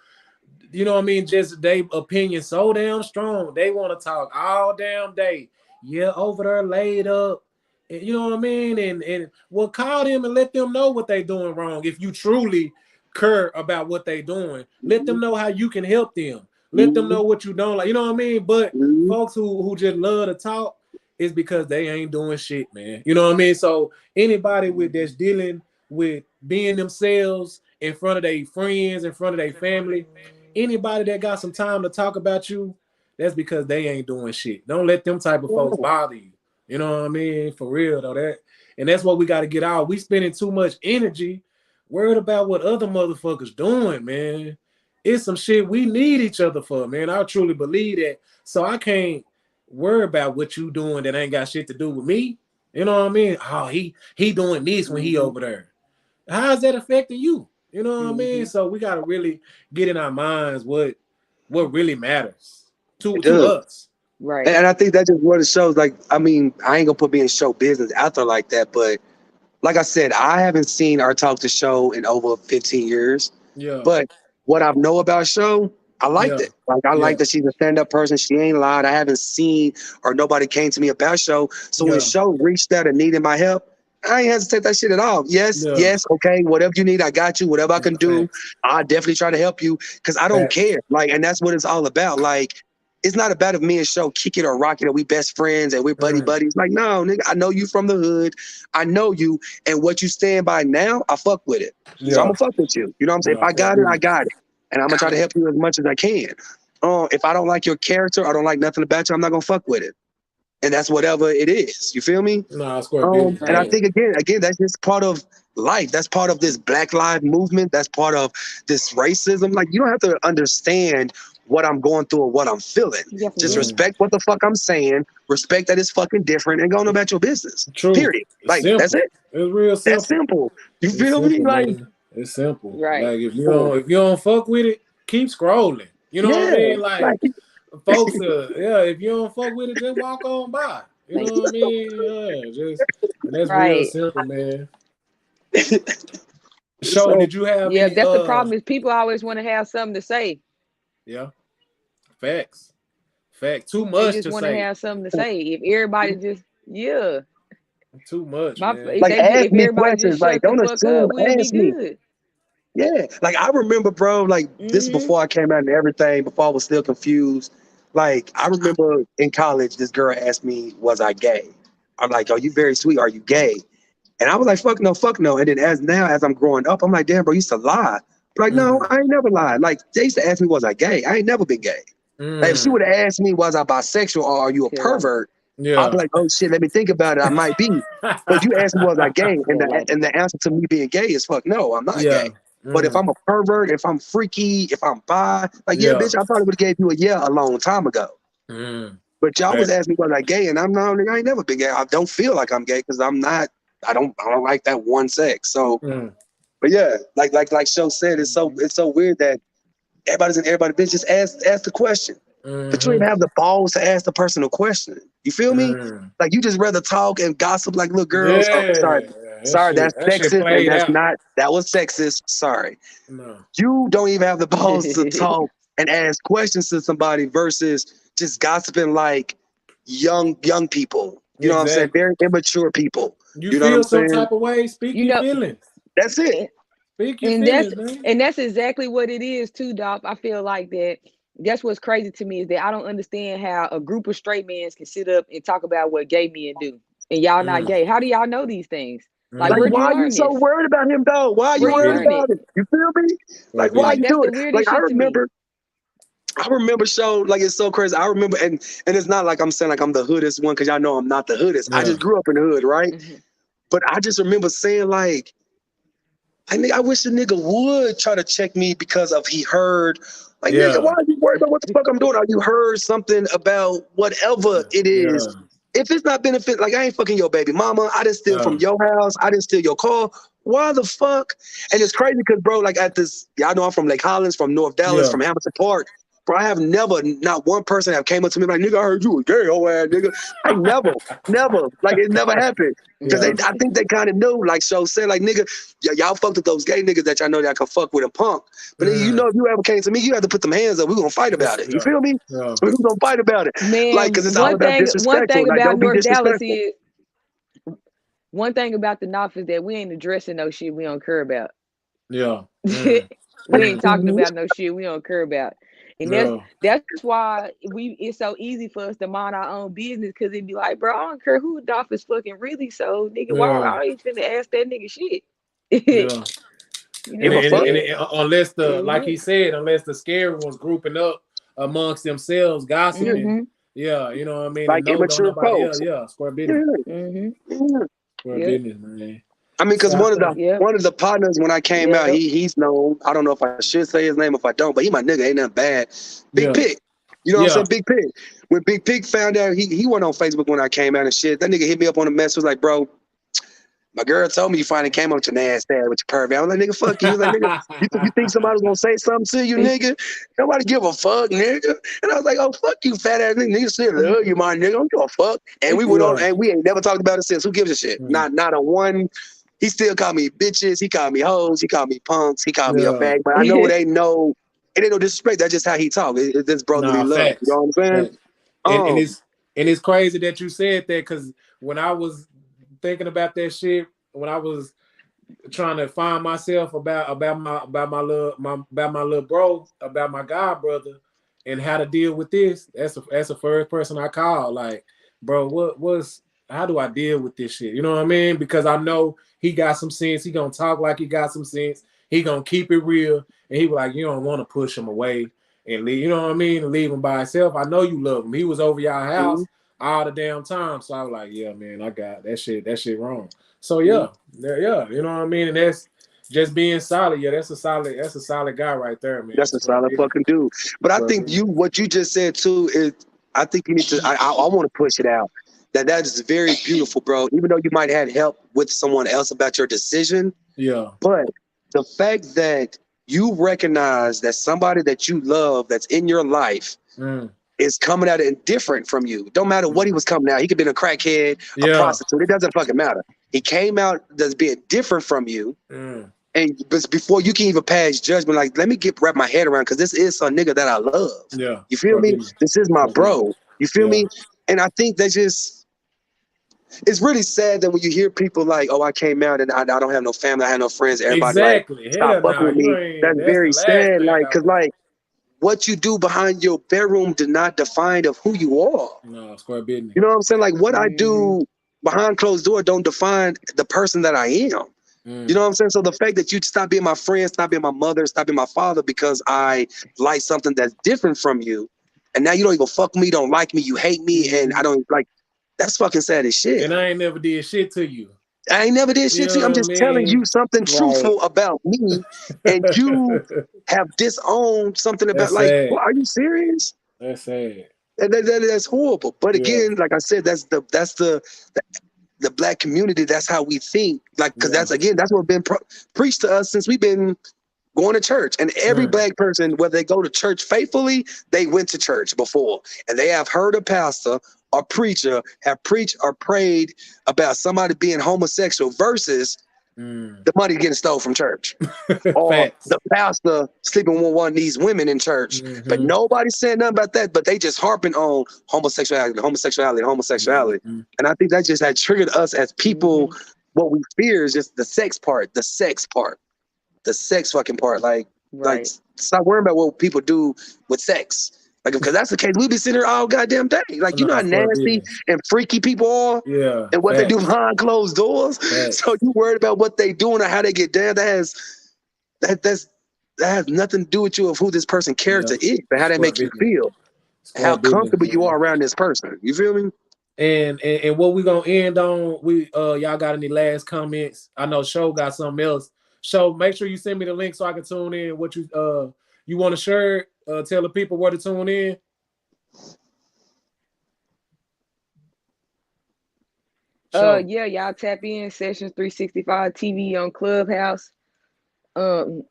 you know what I mean, just they opinion so damn strong. They want to talk all damn day. Yeah, over there laid up. You know what I mean? And well, call them and let them know what they doing wrong. If you truly care about what they doing, let them know how you can help them. Let them know what you don't like. You know what I mean? But folks who just love to talk is because they ain't doing shit, man. You know what I mean? So anybody that's dealing with being themselves in front of their friends, in front of their family, anybody that got some time to talk about you, that's because they ain't doing shit. Don't let them type of folks bother you. You know what I mean? For real though, and that's what we got to get out. We spending too much energy worried about what other motherfuckers doing, man. It's some shit we need each other for, man. I truly believe that. So I can't worry about what you doing that ain't got shit to do with me. You know what I mean? Oh, he doing this when he over there. How is that affecting you? You know what I mean? So we gotta really get in our minds what really matters to us. Right. And I think that's just what it shows. Like, I mean, I ain't gonna put me in show business out there like that, but like I said, I haven't seen our talk to show in over 15 years. Yeah. But what I know about show, I liked it. Like, I like that she's a stand-up person. She ain't lied. I haven't seen or nobody came to me about show. So when show reached out and needed my help, I ain't hesitate that shit at all. Yes, okay, whatever you need, I got you. Whatever I can do, I definitely try to help you because I don't care. Like, and that's what it's all about. Like, it's not about if me and Show kick it or rock it or we best friends and we're buddies. Like, no, nigga, I know you from the hood. I know you. And what you stand by now, I fuck with it. So I'm gonna fuck with you. You know what I'm saying? If I got it, I got it. And I'm gonna try to help you as much as I can. If I don't like your character, I don't like nothing about you, I'm not gonna fuck with it. And that's whatever it is. You feel me? No, it's and I think again, that's just part of life. That's part of this Black Lives movement. That's part of this racism. Like, you don't have to understand what I'm going through or what I'm feeling. Just respect what the fuck I'm saying. Respect that it's fucking different and go on about your business. True. Period. Like, that's it. It's real simple. That's simple. You feel me? Like, man. It's simple. Right. Like, if you don't fuck with it, keep scrolling. You know what I mean? Like folks, if you don't fuck with it, just walk on by. You know what I mean? And that's real simple, man. So, did you have? Yeah, that's the problem. Is people always want to have something to say. Yeah, facts. Too much. They just want to have something to say. If everybody just too much. Like, ask me questions. Like, don't assume. Ask me. Good. Yeah, like I remember, bro. Like this before I came out and everything. Before I was still confused. Like, I remember in college, this girl asked me, "Was I gay?" I'm like, "Oh, you very sweet. Are you gay?" And I was like, fuck no. And then as I'm growing up, I'm like, damn, bro, you used to lie. But like, no, I ain't never lied. Like, they used to ask me, was I gay? I ain't never been gay. Like, if she would have asked me, was I bisexual or are you a pervert? I'd be like, oh shit, let me think about it. I might be. But you asked me, was I gay? And the answer to me being gay is fuck no, I'm not gay. But if I'm a pervert, if I'm freaky, if I'm bi, like, bitch, I probably would have gave you a long time ago. But y'all was asking me, was I gay? And I ain't never been gay. I don't feel like I'm gay because I'm not. I don't like that one sex. So, but yeah, like Show said, it's so weird that everybody's in everybody business. Just ask the question. But you even have the balls to ask the person a question. You feel me? Like, you just rather talk and gossip like little girls. Oh, sorry, that's sexist, and that was sexist. Sorry. No. You don't even have the balls to talk and ask questions to somebody versus just gossiping like young people. You know what I'm saying? Exactly. Very immature people. You You know what feel I'm some saying? type of way, speak You your know, feelings. That's it. Speak your and feelings, man. that's exactly what it is too, Doc. I feel like that. That's what's crazy to me is that I don't understand how a group of straight men can sit up and talk about what gay men do, and y'all not gay. How do y'all know these things? Like, Like, where'd you why are you learn so this? worried about him, though? Why are you Where you worried learn about it? it? You feel me? Like, why Like, you that's do the it? weirdest Like, shit to me. I remember show, like, it's so crazy. I remember, and it's not like I'm saying like I'm the hoodest one, because y'all know I'm not the hoodest. I just grew up in the hood, right? But I just remember saying like, I wish a nigga would try to check me because of he heard. Like, nigga, why are you worried about what the fuck I'm doing? Or you heard something about whatever it is. If it's not benefit, like, I ain't fucking your baby mama. I didn't steal from your house. I didn't steal your car. Why the fuck? And it's crazy because, bro, like at this, y'all know I'm from Lake Hollins, from North Dallas, from Hamilton Park. Bro, I have never, not one person have came up to me like, nigga, I heard you was gay, oh ass nigga. I never, like it never happened. Because I think they kind of knew, like Show said, like, nigga, y'all fucked with those gay niggas that y'all know that can fuck with a punk. But then, you know, if you ever came to me, you have to put them hands up. We're gonna fight about it. You feel me? We're gonna fight about it. Like, Man, because it's all about one disrespectful. thing Like, about don't be North Dallas disrespectful. is one thing about the North is that we ain't addressing no shit we don't care about. We ain't talking about no shit we don't care about. And that's why it's so easy for us to mind our own business, because it'd be like, bro, I don't care who the Dolph is fucking really, so nigga, why I ain't finna ask that nigga shit. You know what I'm saying? Unless like he said, unless the scary ones grouping up amongst themselves, gossiping. Yeah, you know what I mean? Like and no, don't immature nobody, folks. Square business. Yeah. Square business, man. I mean, because one of the partners when I came out, he's known. I don't know if I should say his name, if I don't, but he my nigga, ain't nothing bad. Big Pig. You know what I'm saying? Big Pig. When Big Pig found out, he went on Facebook when I came out and shit. That nigga hit me up on the mess, was like, bro, my girl told me you finally came up to your ass dad with your pervert. I was like, nigga, fuck you. He was like, nigga, you think somebody's gonna say something to you, nigga? Nobody give a fuck, nigga. And I was like, oh, fuck you, fat ass nigga. Nigga still love you, my nigga. I don't give a fuck. And we went on, and we ain't never talked about it since. Who gives a shit? Not a one. He still called me bitches. He called me hoes. He called me punks. He called me a fag. But I know it ain't no disrespect. That's just how he talk. It's just brotherly love. Facts. You know what I'm saying? And it's crazy that you said that, because when I was thinking about that shit, when I was trying to find myself about my little bro, about my god brother, and how to deal with this, that's the first person I call. Like, bro, how do I deal with this shit? You know what I mean? Because I know he got some sense. He gonna talk like he got some sense. He gonna keep it real, and he was like, you don't want to push him away and leave. You know what I mean? And leave him by himself. I know you love him. He was over your house all the damn time. So I was like, yeah, man, I got that shit. That shit wrong. So yeah, you know what I mean? And that's just being solid. Yeah, that's a solid guy right there, man. That's a solid fucking dude. But I think what you just said too is, I think you need to, I want to push it out. That is very beautiful, bro. Even though you might have had help with someone else about your decision. Yeah. But the fact that you recognize that somebody that you love that's in your life is coming at it different from you. Don't matter what he was coming out. He could be a crackhead, a prostitute. It doesn't fucking matter. He came out as being different from you. And before you can even pass judgment, like, let me wrap my head around, because this is a nigga that I love. Yeah. You feel me? This is my bro. You feel me? And I think that it's really sad that when you hear people like, oh, I came out and I don't have no family, I have no friends, everybody like, stop fucking with me. That's very sad. Like, because like, what you do behind your bedroom did not define of who you are. No, square business. You know what I'm saying? Like, what I do behind closed door don't define the person that I am. You know what I'm saying? So the fact that you stop being my friend, stop being my mother, stop being my father because I like something that's different from you, and now you don't even fuck me, don't like me, you hate me, and I don't like, that's fucking sad as shit. And I ain't never did shit to you. I ain't never did shit to you. I'm just telling you something truthful about me, and you have disowned something about, like, well, are you serious? That's sad. That's horrible. But again, like I said, that's the Black community. That's how we think. Like, because that's what's been preached to us since we've been going to church. And every Black person, whether they go to church faithfully, they went to church before, and they have heard a pastor or preacher have preached or prayed about somebody being homosexual, versus the money getting stole from church. Or Facts. the pastor sleeping with one of these women in church. But nobody said nothing about that, but they just harping on homosexuality. And I think that just had triggered us as people. What we fear is just the sex fucking part. Like stop worrying about what people do with sex. Like, because that's the case, we be sitting here all goddamn day. Like, you know how nasty and freaky people are, and what they do behind closed doors. So you worried about what they doing or how they get down. That has nothing to do with you of who this person's character is, but how they make you feel, how comfortable you are around this person. You feel me? And what we gonna end on? Y'all got any last comments? I know Show got something else. Show, make sure you send me the link so I can tune in. What you want to share? Tell the people where to tune in. Yeah, y'all tap in Sessions 365 TV on Clubhouse.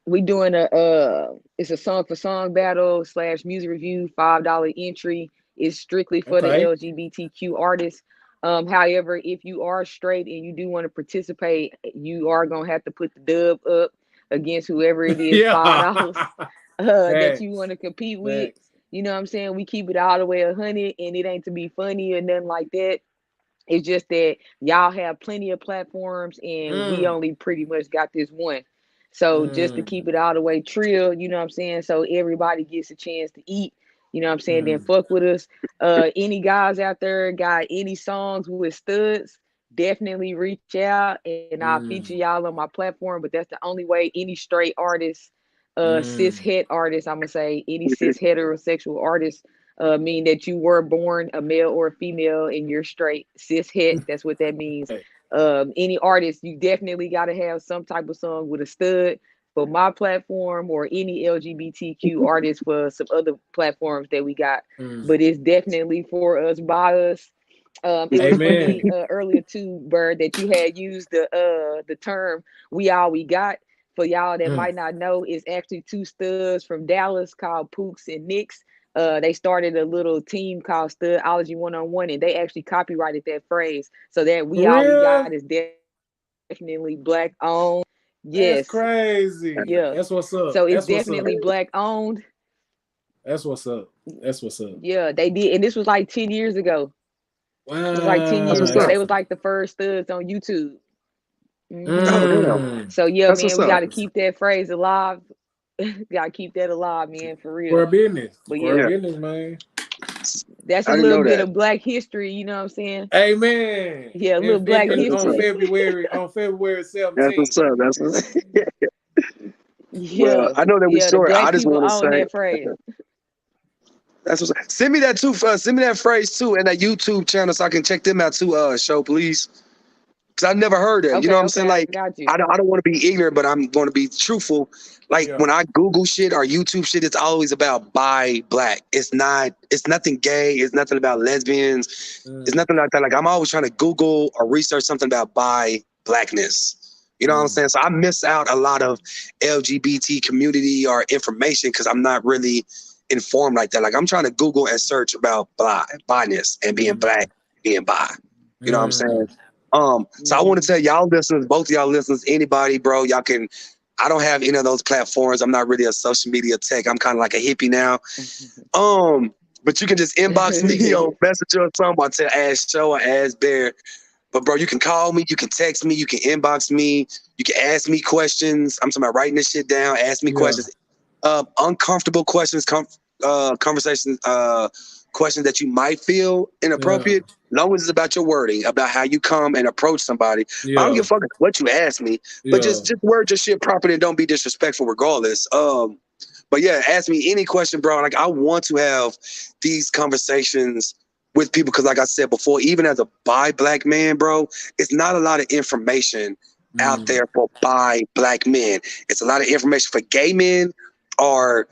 We doing it's a song for song battle / music review, $5 entry. It's strictly for the LGBTQ artists. However, if you are straight and you do want to participate, you are gonna have to put the dub up against whoever it is, $5 that you want to compete with. You know what I'm saying? We keep it all the way 100, and it ain't to be funny or nothing like that. It's just that y'all have plenty of platforms, and we only pretty much got this one. So just to keep it all the way trill, you know what I'm saying? So everybody gets a chance to eat, you know what I'm saying? Then fuck with us. Any guys out there got any songs with studs, definitely reach out and I'll feature y'all on my platform. But that's the only way any straight artist, cis het artist, I'm gonna say any cis heterosexual artist, mean that you were born a male or a female and you're straight, cis het, that's what that means. Any artist, you definitely got to have some type of song with a stud for my platform, or any LGBTQ artist for some other platforms that we got. But it's definitely for us, by us. It was funny earlier too, Bird, that you had used the term "we all we got." For y'all that might not know, it's actually two studs from Dallas called Pooks and Nicks. They started a little team called Studology 101, and they actually copyrighted that phrase. So that "we all we got" is definitely Black owned. Yes, that's crazy. Yeah, that's what's up. So it's definitely Black owned. That's what's up. That's what's up. Yeah, they did, and this was like 10 years ago. Wow. It was like 10 years ago. They was like the first studs on YouTube. So yeah, that's man, we got to keep that phrase alive. Gotta keep that alive, man, for real. For business. But for business, man. That's a little bit of Black history, you know what I'm saying? Amen. Yeah, a little Black history. On February 17th. That's what's up. That's what's up. Yeah. Well, I know that we're short. I just want to say that phrase. That's what's send me that too. Send me that phrase too, and that YouTube channel so I can check them out too. Show, please. Because I've never heard that. You know what I'm saying? Like, I don't want to be ignorant, but I'm going to be truthful. Like when I Google shit or YouTube shit, it's always about bi Black. It's nothing gay. It's nothing about lesbians. It's nothing like that. Like I'm always trying to Google or research something about bi Blackness. You know what I'm saying? So I miss out a lot of LGBT community or information because I'm not really informed like that. Like I'm trying to Google and search about bi-ness and being Black, being bi. You know what I'm saying? So I want to tell y'all listeners, both of y'all listeners, anybody, bro, y'all can. I don't have any of those platforms. I'm not really a social media tech. I'm kind of like a hippie now. But you can just inbox me on Messenger or something. I'll tell Ask Show or Ask Bear. But bro, you can call me, you can text me, you can inbox me, you can ask me questions. I'm talking about writing this shit down. Ask me questions, uncomfortable questions, conversations, questions that you might feel inappropriate. Long as it's about your wording, about how you come and approach somebody. I don't give a fuck what you ask me, but just word your shit properly and don't be disrespectful regardless. But yeah, ask me any question, bro. Like I want to have these conversations with people because, like I said before, even as a bi Black man, bro, it's not a lot of information out there for bi Black men. It's a lot of information for gay men or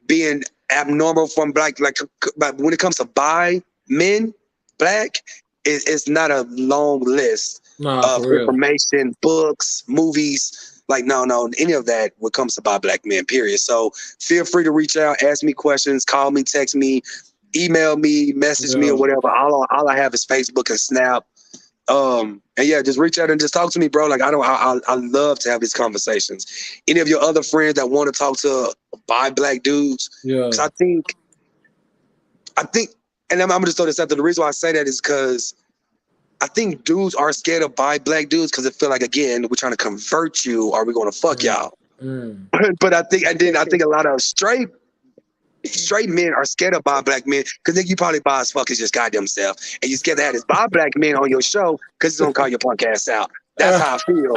being abnormal from Black. Like, but when it comes to bi men, Black, it's not a long list of information, books, movies. Like, no, any of that when it comes to bi Black men, period. So feel free to reach out, ask me questions, call me, text me, email me, message me, or whatever. All I have is Facebook and Snap. And yeah, just reach out and just talk to me, bro. Like I love to have these conversations. Any of your other friends that want to talk to bi black dudes, because Yeah. I think, and I'm gonna just throw this out there. The reason why I say that is because I think dudes are scared of bi black dudes because it feel like, again, we're trying to convert you or we're gonna fuck y'all. But I think a lot of straight men are scared of bi black men because think you probably bi as fuck as just goddamn self, and you scared to have this bi black man on your show because he's gonna call your punk ass out. That's how I feel.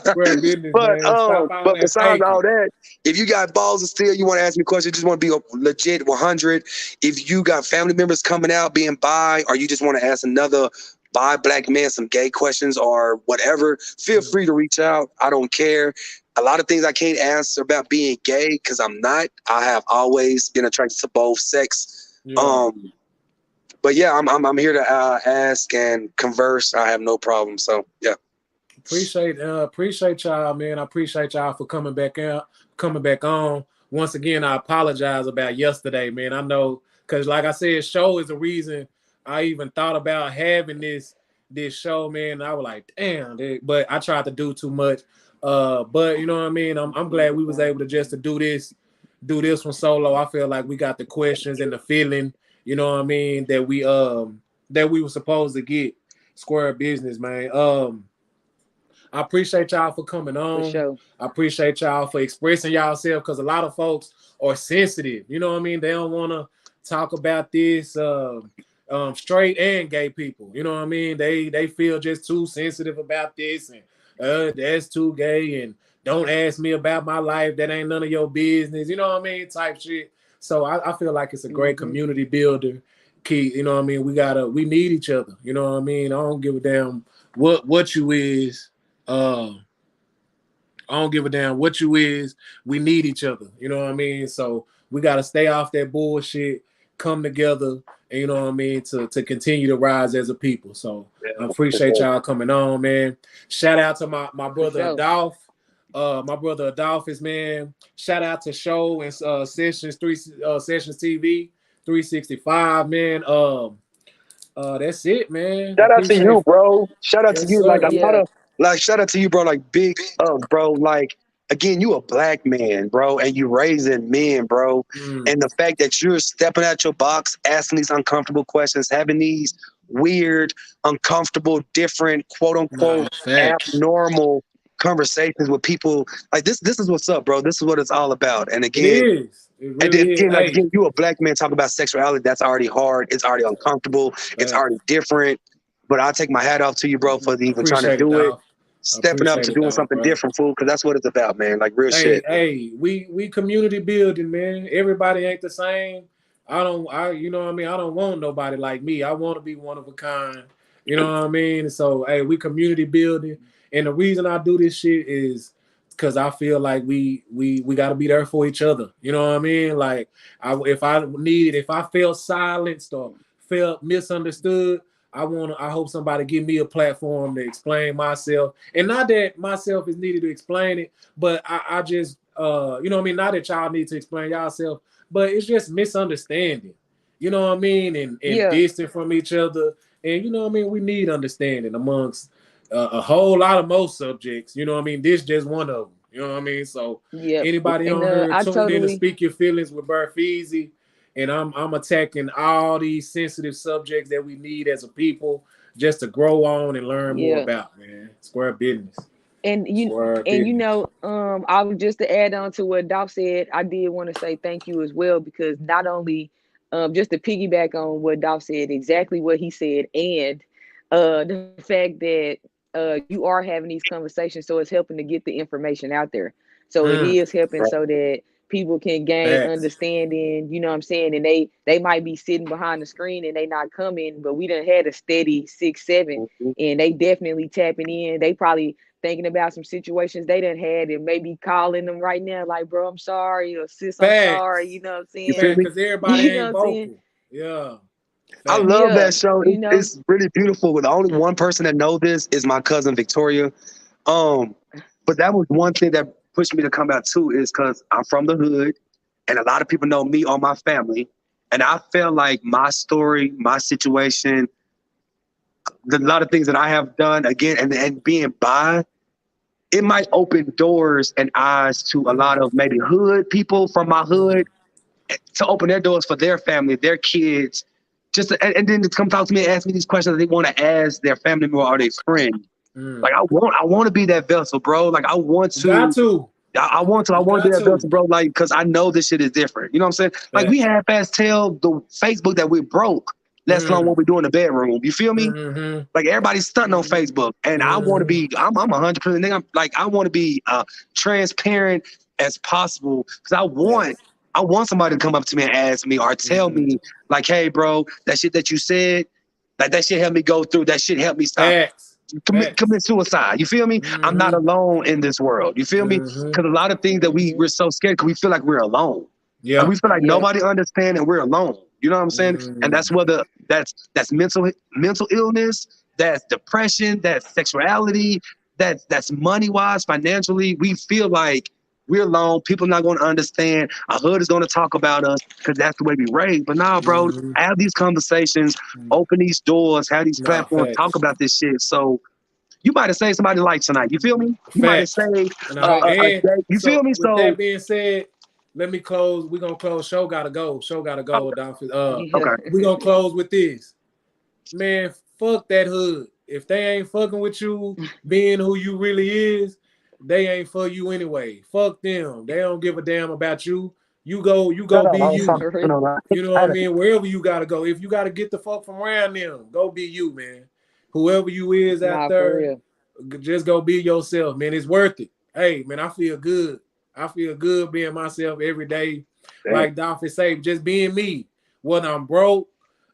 Square business, man. Stop all But that besides all faking. that, if you got balls and still you want to ask me questions, just want to be a legit 100. If you got family members coming out being bi, or you just want to ask another bi black man some gay questions or whatever, feel free to reach out. I don't care. A lot of things I can't answer about being gay because I'm not. I have always been attracted to both sex. Yeah. But yeah, I'm here to ask and converse. I have no problem. So yeah. Appreciate y'all, man. I appreciate y'all for coming back on. Once again, I apologize about yesterday, man. I know, because like I said, show is the reason I even thought about having this show, man. I was like, damn, but I tried to do too much. But you know what I mean? I'm glad we was able to just to do this one solo. I feel like we got the questions and the feeling, you know what I mean, that we were supposed to get. Square business, man. I appreciate y'all for coming on. For sure. I appreciate y'all for expressing yourself because a lot of folks are sensitive. You know what I mean? They don't want to talk about this straight and gay people. You know what I mean? They feel just too sensitive about this and that's too gay and don't ask me about my life. That ain't none of your business. You know what I mean? Type shit. So I feel like it's a great community builder. Key, you know what I mean? We need each other. You know what I mean? I don't give a damn what you is. I don't give a damn what you is. We need each other. You know what I mean? So we got to stay off that bullshit, come together, and you know what I mean, to continue to rise as a people. So I appreciate y'all coming on, man. Shout out to my brother Adolph. My brother Adolphus, man. Shout out to Show and Sessions TV 365, man. That's it, man. Shout out to you, bro. Shout out to you. Sir. Like a lot of shout out to you, bro. Like big bro. Like again, you a black man, bro, and you raising men, bro. And the fact that you're stepping out your box, asking these uncomfortable questions, having these weird, uncomfortable, different, quote unquote, abnormal conversations with people. Like this is what's up, bro. This is what it's all about. And again, it is. It really and then, again, you a black man talking about sexuality. That's already hard. It's already uncomfortable. It's already different. But I'll take my hat off to you, bro, for even trying to do it. Stepping up to doing something different, fool, because that's what it's about, man. Like real shit. Hey, we community building, man. Everybody ain't the same. You know what I mean? I don't want nobody like me. I want to be one of a kind. You know what I mean? So, hey, we community building. And the reason I do this shit is because I feel like we got to be there for each other. You know what I mean? Like, if I felt silenced or felt misunderstood, I hope somebody give me a platform to explain myself. And not that myself is needed to explain it, but I just, you know what I mean? Not that y'all need to explain yourself, but it's just misunderstanding. You know what I mean? And distant from each other. And you know what I mean? We need understanding amongst a whole lot of most subjects. You know what I mean? This just one of them. You know what I mean? So anybody on here tuned in to speak your feelings with BearFeezie. And I'm attacking all these sensitive subjects that we need as a people just to grow on and learn more about, man. Square business. And you know, I was just to add on to what Doc said, I did want to say thank you as well, because not only just to piggyback on what Doc said, exactly what he said, and the fact that you are having these conversations, so it's helping to get the information out there. So it is helping so that people can gain understanding, you know what I'm saying? And they might be sitting behind the screen and they not coming, but we done had a steady 6, 7, and they definitely tapping in. They probably thinking about some situations they done had and maybe calling them right now, like, bro, I'm sorry, or sis, I'm sorry, you know what I'm saying? Because everybody ain't vocal. Yeah. I love that show. It's really beautiful. The only one person that know this is my cousin Victoria. But that was one thing that pushed me to come out too, is because I'm from the hood and a lot of people know me or my family. And I felt like my story, my situation a lot of things that I have done again, and being bi, it might open doors and eyes to a lot of maybe hood people from my hood to open their doors for their family, their kids, and then to come talk to me and ask me these questions that they want to ask their family member or their friend. Like I want to be that vessel, bro. Like I want to. Got to. I want to be that vessel, bro. Like, cause I know this shit is different. You know what I'm saying? Like we half-ass tell the Facebook that we're broke. Let's alone what we do in the bedroom. You feel me? Like everybody's stunting on Facebook, and I want to be. I'm 100%. Nigga, like I want to be transparent as possible because I want somebody to come up to me and ask me or tell me like, hey, bro, that shit that you said, like that shit helped me go through. That shit helped me stop. Commit suicide. You feel me? I'm not alone in this world. You feel me? Because a lot of things that we're so scared because we feel like we're alone. Yeah, like we feel like nobody understands and we're alone. You know what I'm saying? And that's whether that's mental illness, that's depression, that's sexuality, that's money wise, financially. We feel like we're alone. People not going to understand. Our hood is going to talk about us because that's the way we raised. But nah, bro, have these conversations, open these doors, have these platforms, talk about this shit. So you might have saved somebody's life tonight. You feel me? You might have saved you feel me? With that being said, let me close. We're gonna close. Show gotta go. Dolphins. We're gonna close with this. Man, fuck that hood. If they ain't fucking with you being who you really is, they ain't for you anyway. Fuck them. They don't give a damn about you. You go be you. You know what I mean? Wherever you gotta go. If you gotta get the fuck from around them, go be you, man. Whoever you is out there, just go be yourself, man. It's worth it. Hey, man, I feel good. I feel good being myself every day. Damn. Like Dolphin say, just being me. When I'm broke,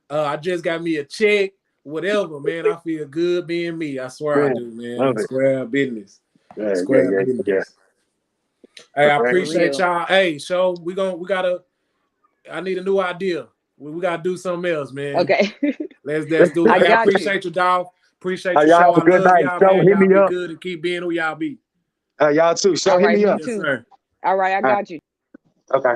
I just got me a check, whatever, man. I feel good being me. I swear I do, man. Square business. Square business. Hey, I appreciate y'all. Hey, show, I need a new idea. We gotta do something else, man. Okay. Let's do it. I appreciate you, dog. Appreciate you, y'all. Have a good night. Y'all, Show, man. hit me y'all up. Be good and keep being who y'all be. Y'all too. Show, hit me up. All right, I got you. Okay.